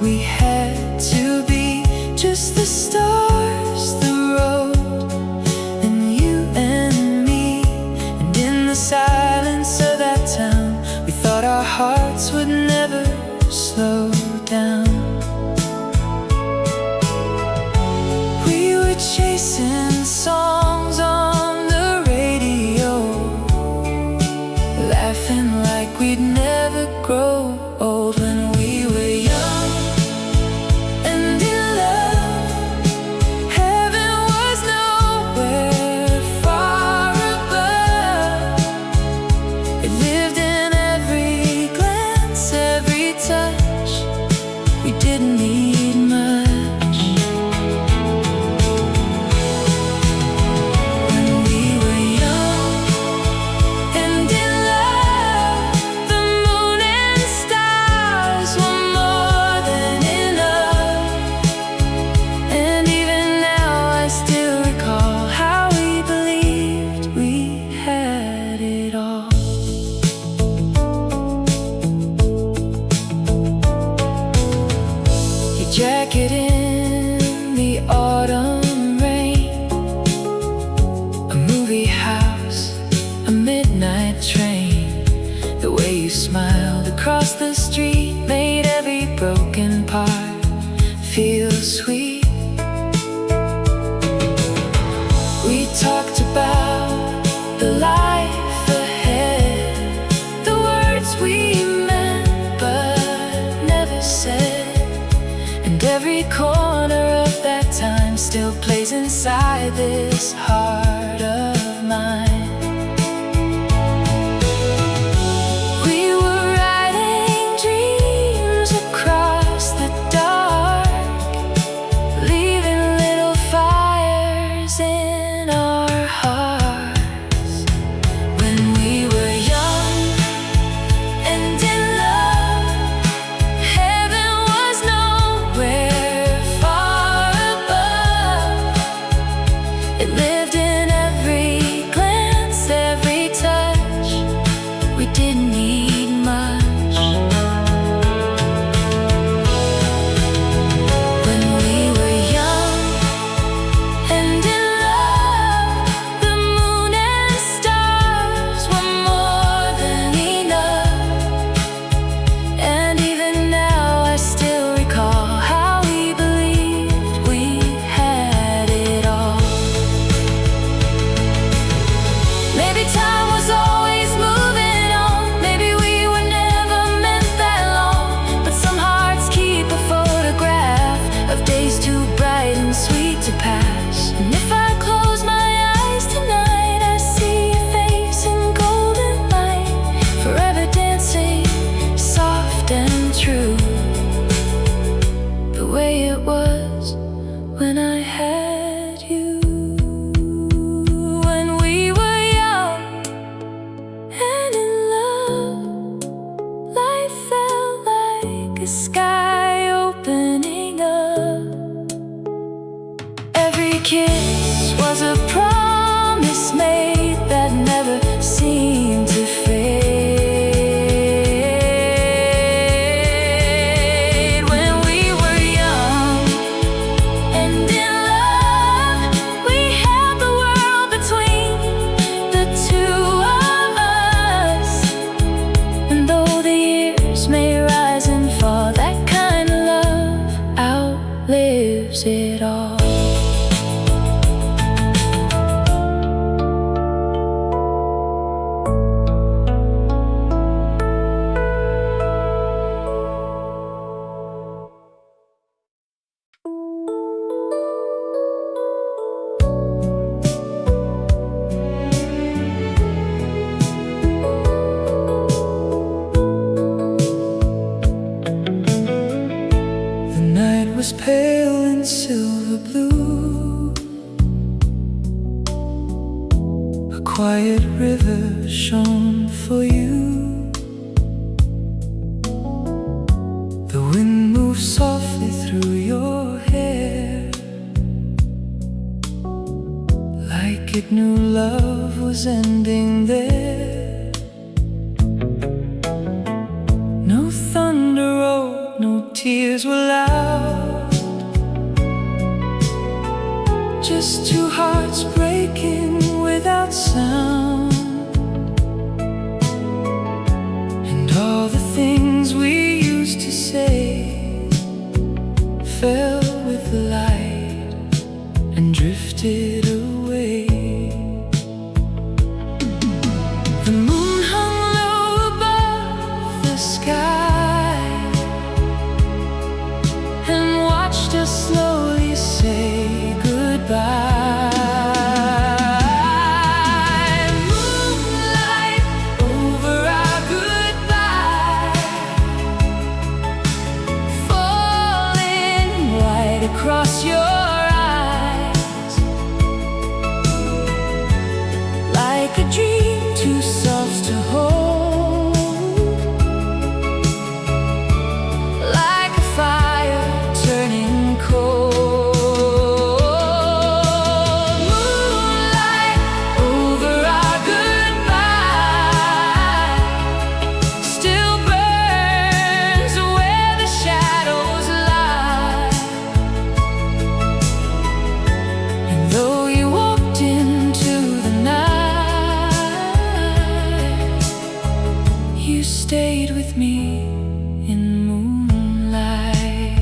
[SPEAKER 2] we had to be, just the stars, the road, and you and me. And in the silence of that town, we thought our hearts would never slow down. We were chasing songs on the radio, laughing like we'd never grow old when we were young and in love. Heaven was nowhere far above. It lived in every glance, every touch. We didn't need much. When we were young and in love, the moon and stars were more than enough. And even now I still recall how we believed we had it all. Your jacket in the autumn rain, a movie house, a midnight train. The way you smiled across the street made every broken part feel sweet. We talked about the life ahead, the words we meant but never said. And every corner of that time still plays inside this heart of mine. We were writing dreams across the dark, leaving little fires in our hearts. When we were young and in love, heaven was nowhere far above. It lived in
[SPEAKER 1] a sky opening up. Every kiss was a promise made that never seemed to fade. When we were young and in love, we held the world between the two of us. And though the years may rise and fall, that kind of love outlives it all.
[SPEAKER 3] Was pale and silver blue. A quiet river shone for you. The wind moved softly through your hair, like it knew love was ending there. No thunder rolled, no tears were loud, just two hearts breaking without sound. And all the things we used to say fell with the light and drifted away. The moon hung low above the sky and watched us slowly say goodbye. Moonlight over our goodbye, falling right across your eyes, like a dream too soft to hold, like a fire turning cold. You stayed with me in moonlight.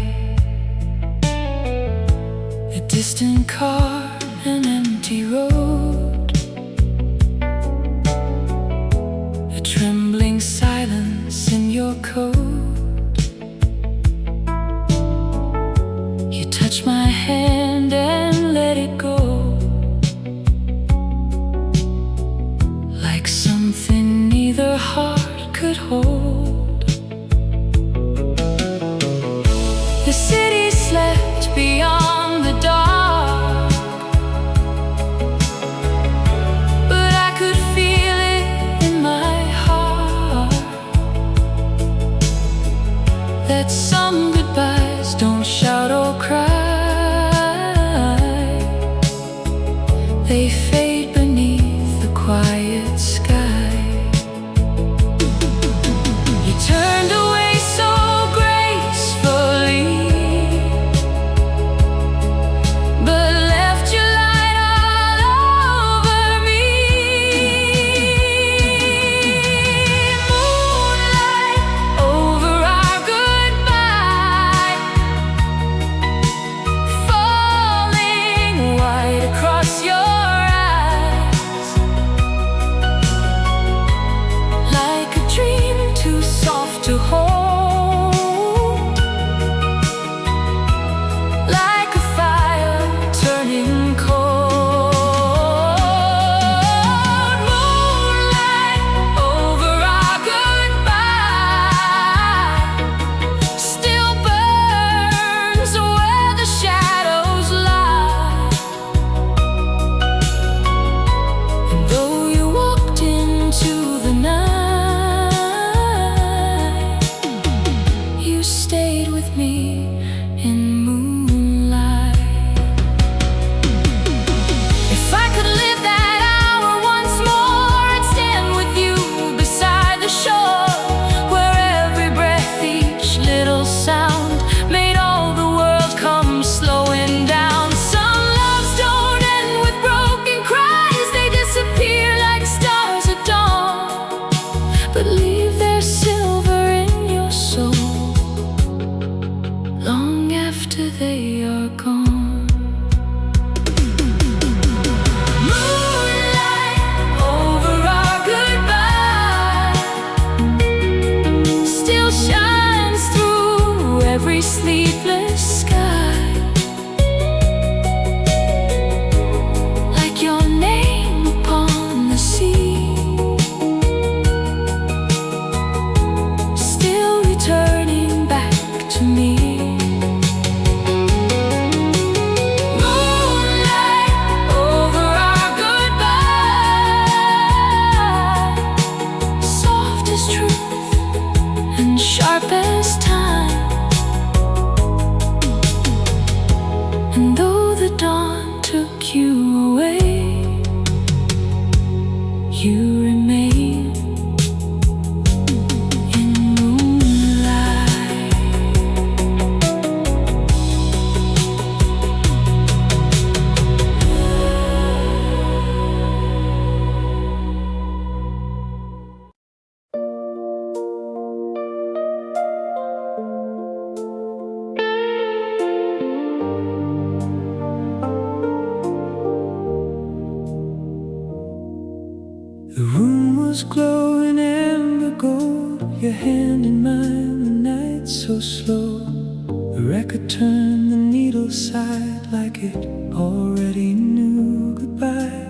[SPEAKER 3] A distant car, an empty road, a trembling silence in your coat. You touched my hand and let it go, like something neither heart could hold. The city slept beyond the dark, but I could feel it in my heart, that some goodbyes don't shout or cry, they fade beneath the quiet sky. Turned away so gracefully, but left your light all over me. Moonlight over our goodbye,
[SPEAKER 2] you stayed with me in moonlight. If I could live that hour once more, I'd stand with you beside the shore, where every breath, each little sound made all the world come slowing down. Some loves don't end with broken cries, they disappear like stars at dawn, but leave their silver in your soul long after they are gone. Moonlight over our goodbye still shines through every sleepless sky, like your name upon the sea, still returning back to me. Moonlight over our goodbye, soft as truth and sharp as time. And though the dawn took you away, you remain in moonlight.
[SPEAKER 3] The room was glowing amber gold, your hand in mine, the night so slow. The record turned the needle side like it already knew goodbye.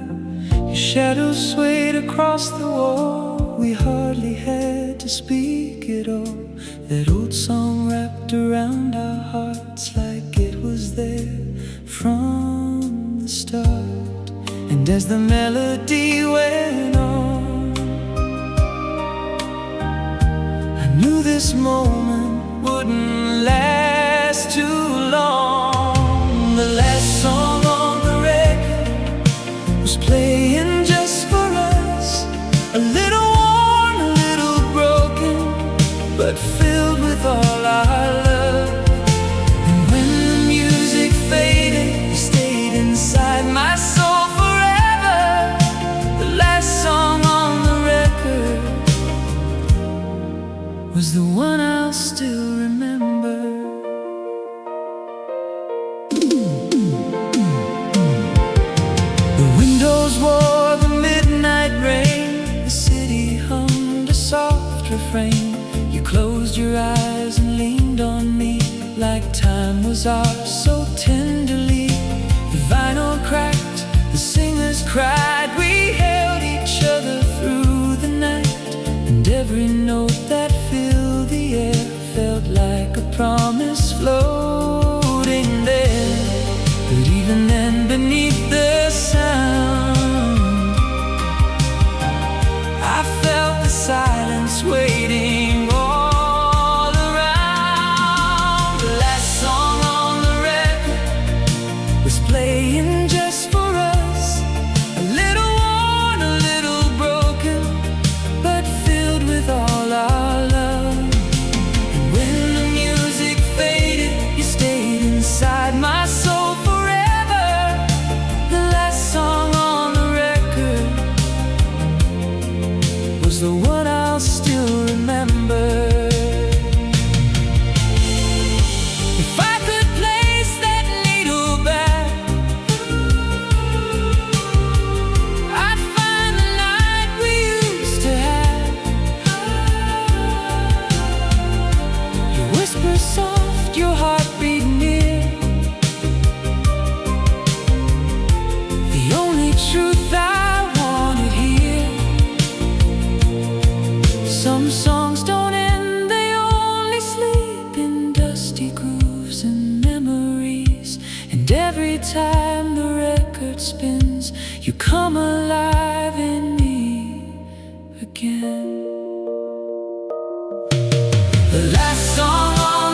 [SPEAKER 3] Your shadow swayed across the wall, we hardly had to speak at all. That old song wrapped around our hearts like it was there from the start. And as the melody went on, I knew this moment wouldn't last too long. The last song on the record was playing just for us, a little worn, a little broken, but filled with all our love. And when the music faded, you stayed inside my soul forever. The last song on the record was the one I'll still remember. The windows wore the midnight rain, the city hummed a soft refrain. You closed your eyes and leaned on me like time was ours so tenderly. The vinyl cracked, the singers cried, we held each other through the night. And every note that filled the air felt like a promise floating there. But even then, beneath the sound, I felt the silence waiting all around. The last song on the record was playing just for us, a little worn, a little broken, but filled with all our love. And when the music faded, you stayed inside my soul forever. The last song on the record was the one I'll still remember. If I could place that needle back, I'd find the night we used to have. You whisper soft, your heartbeat near, the only truth I wanted here. Some songs don't end, they only sleep in dusty grooves and memories. And every time the record spins, you come alive in me again. The last song on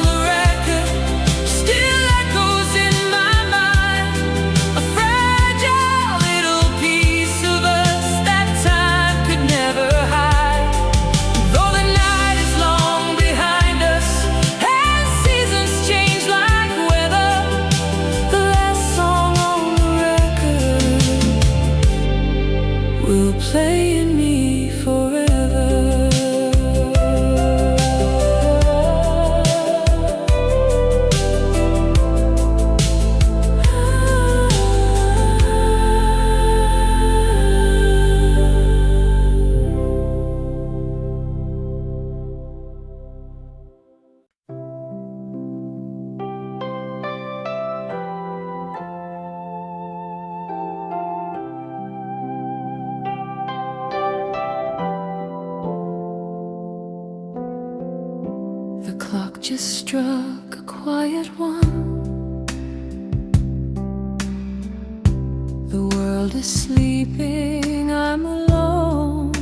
[SPEAKER 2] clock just struck a quiet one. The world is sleeping, I'm alone.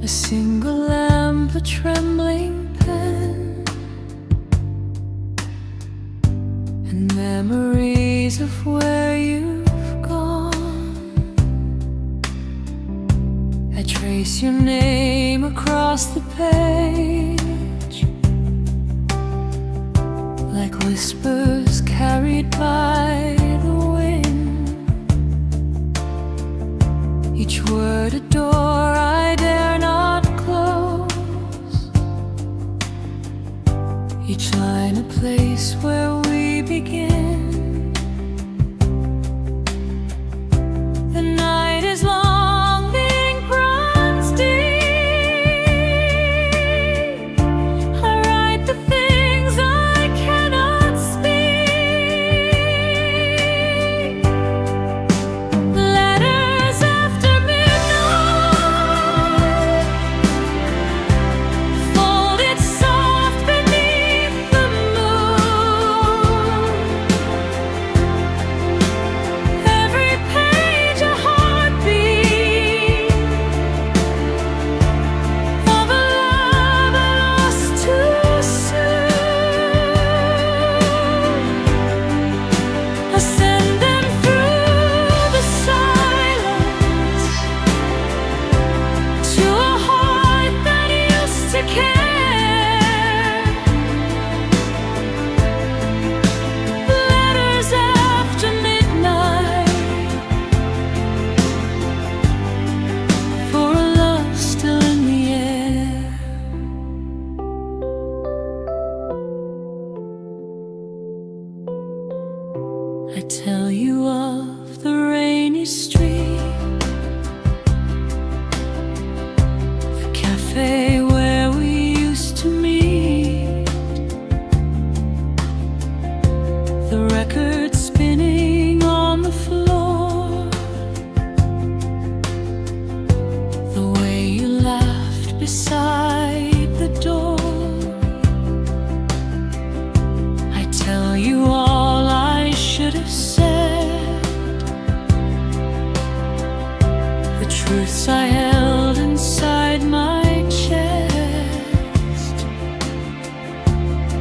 [SPEAKER 2] A single lamp, a trembling pen, and memories of where you've gone. I trace your name across the page, like whispers carried by the wind. Each word a door I dare not close, each line a place where we begin. The night is long, the ink runs deep. I write the things I cannot speak. Letters after midnight, folded soft beneath the moon. Every page a heartbeat of a love I lost too soon. I send them through the silence to a heart that used to care. Letters after midnight, for a love still in the air. I tell you of the rainy street, the cafe where we used to meet, the record spinning on the floor, the way you laughed beside the door. I tell you all I should have said, the truths I held inside my chest,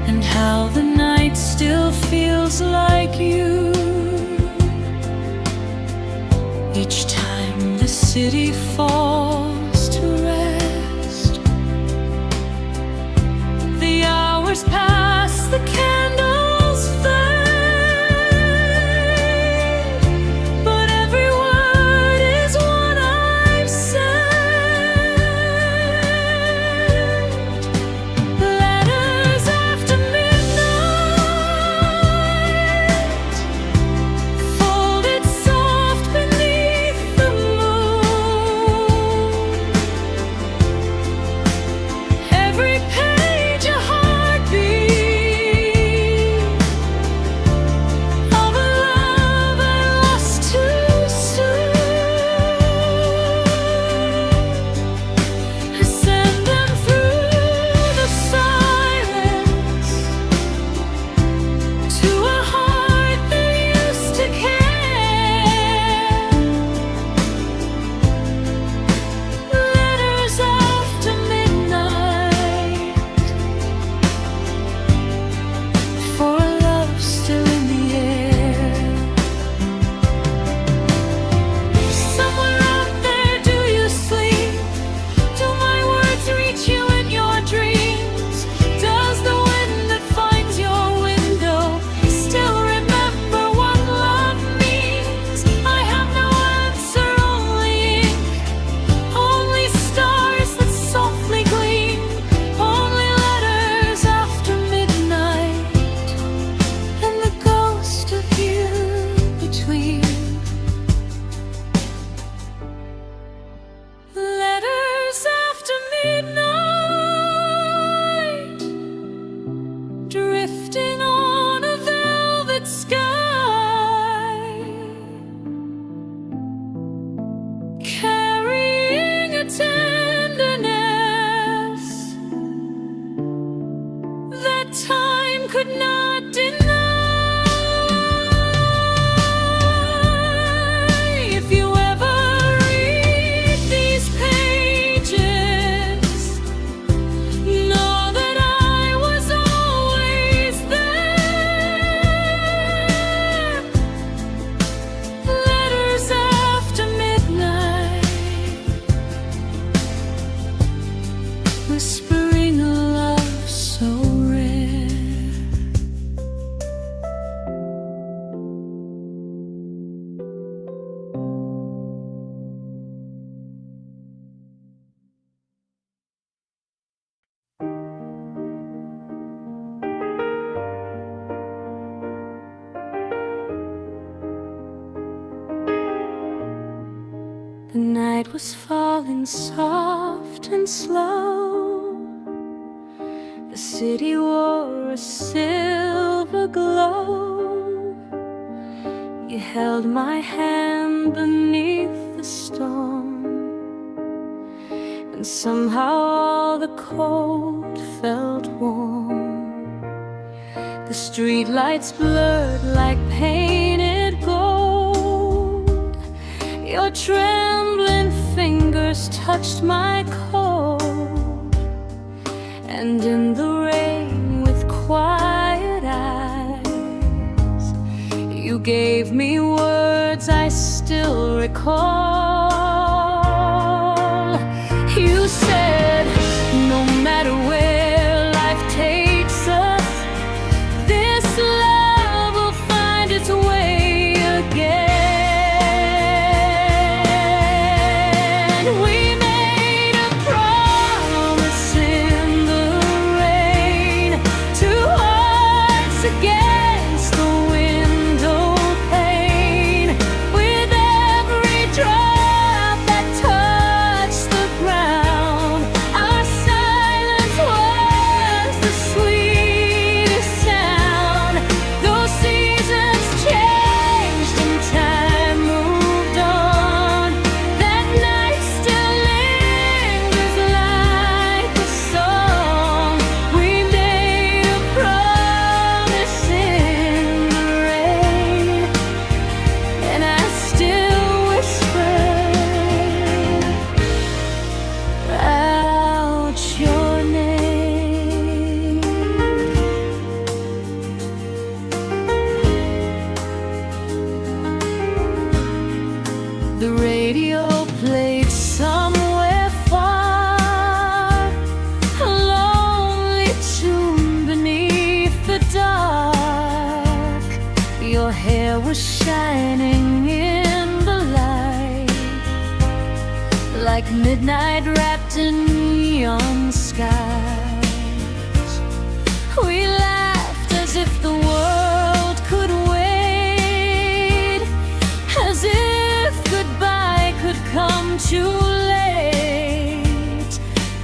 [SPEAKER 2] and how the night still feels like you. Each time the city falls to rest, the hours pass, the candles fade, but every word is one I've said. Letters after midnight, folded soft beneath the moon.
[SPEAKER 3] could not deny. If you ever read these pages, know that I was always there. Letters after midnight, whispering a love so rare. The night was falling soft and slow. The city wore a silver glow. You held my hand beneath the storm, and somehow all the cold felt warm. The streetlights blurred like painted gold. Your trembling fingers touched my coat, and in the rain with quiet eyes, you gave me words I still recall. You said, no matter where life takes us, this love will find its way again. Against the window pane, with every drop that touched the ground, our silence was the sweetest sound. Those seasons changed and time moved on. That night still lingers like a song. We made a promise in the rain, and I still whisper out your name. The radio played somewhere far, a lonely tune beneath the dark. Your hair was shining in the light, like midnight wrapped in neon skies. We laughed as if the world could wait, as if goodbye could come too late.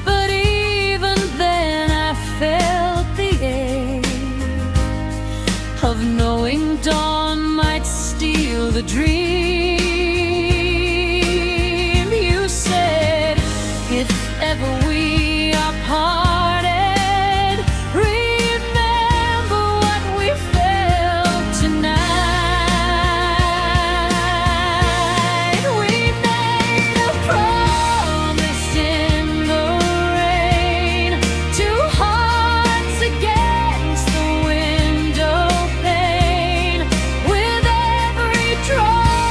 [SPEAKER 3] But even then I felt the ache of knowing dawn might steal the dream. You said, if ever we are parted, remember what we felt tonight. We made a promise in the rain, two hearts against the window pane, with every drop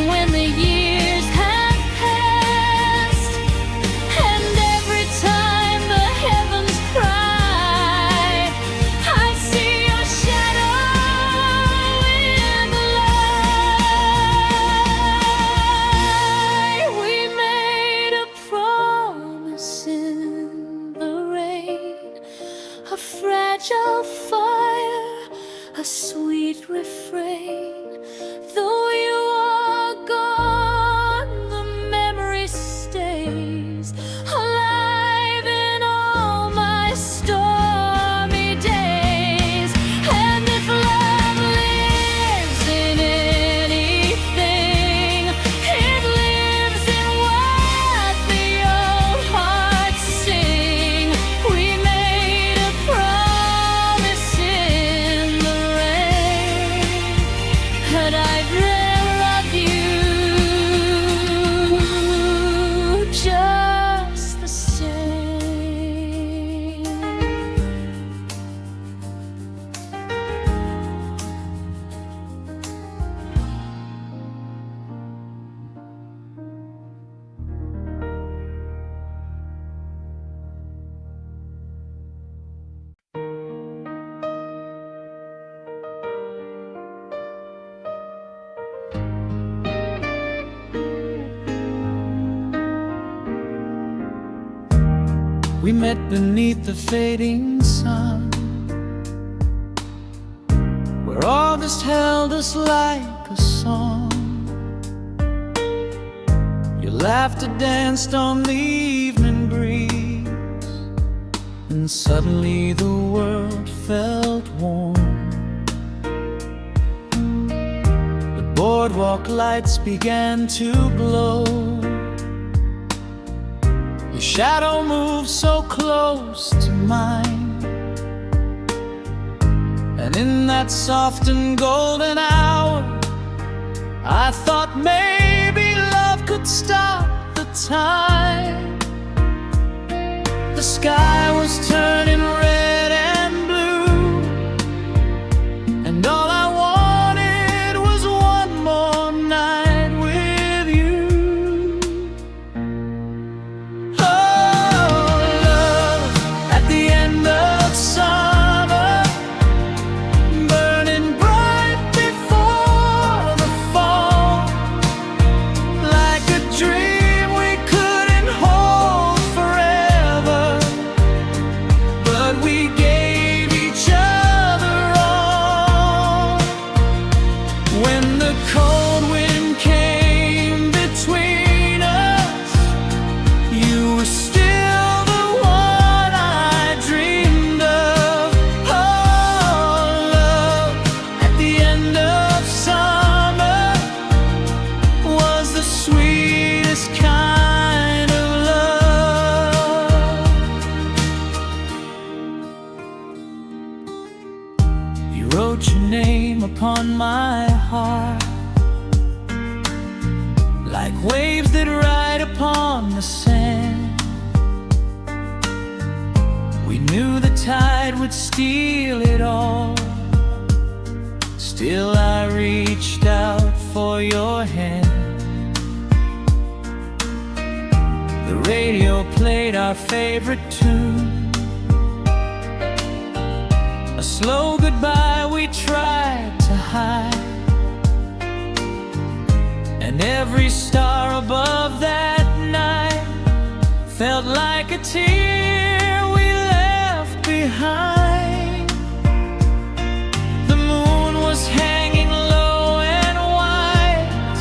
[SPEAKER 2] when the years have passed, and every time the heavens cry, I see your shadow in the light. We made a promise in the rain, a fragile fire, a sweet refrain. Though you are gone, the memory stays alive in all my stormy days. And if love lives in anything, it lives in what the old hearts sing. We made a promise in the rain, and I'd rather love you just the same.
[SPEAKER 3] We met beneath the fading sun, where August held us like a song. Your laughter danced on the evening breeze, and suddenly the world felt warm. The boardwalk lights began to glow. Your shadow moved so close to mine, and in that soft and golden hour, I thought maybe love could stop the time. The sky was turning red and blue, and all I wanted was one more night with you. Wrote your name upon my heart, like waves that ride upon the sand. We knew the tide would steal it all. Still I reached out for your hand. The radio played our favorite tune, a slow goodbye we tried to hide, and every star above that night felt like a tear we left behind. The moon was hanging low and white,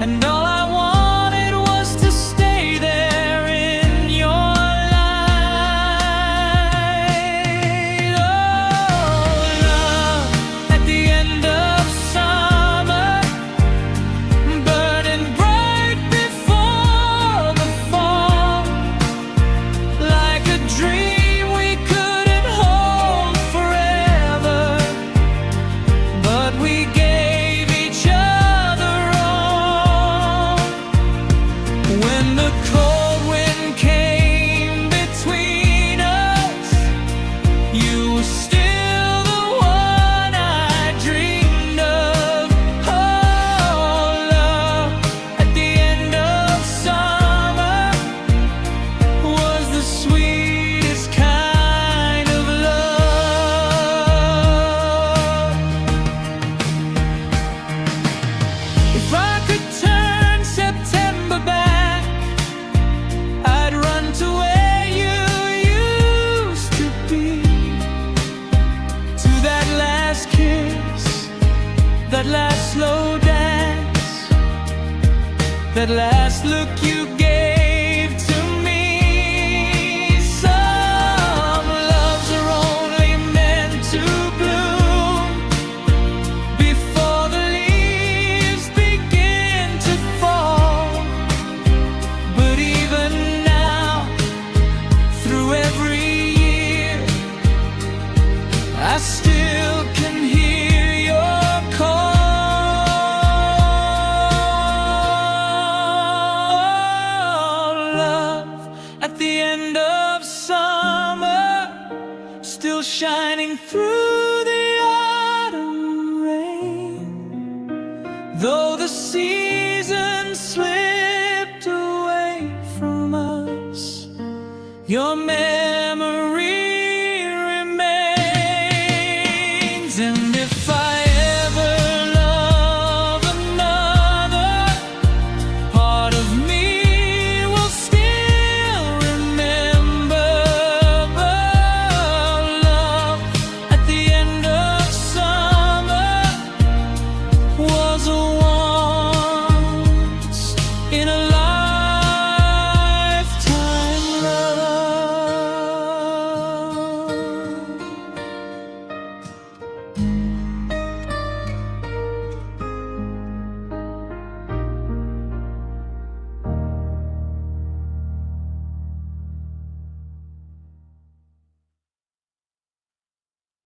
[SPEAKER 3] and all I wanted was to stay there in your light. Oh, love, at the end of summer, burning bright before the fall, like a dream we couldn't that last look you gave to me. Some loves are only meant to bloom before the leaves begin to fall. But even now, through every year, I still can hear your call. Love at the end of summer, still shining through the autumn rain. Though the season slipped away from us, your memory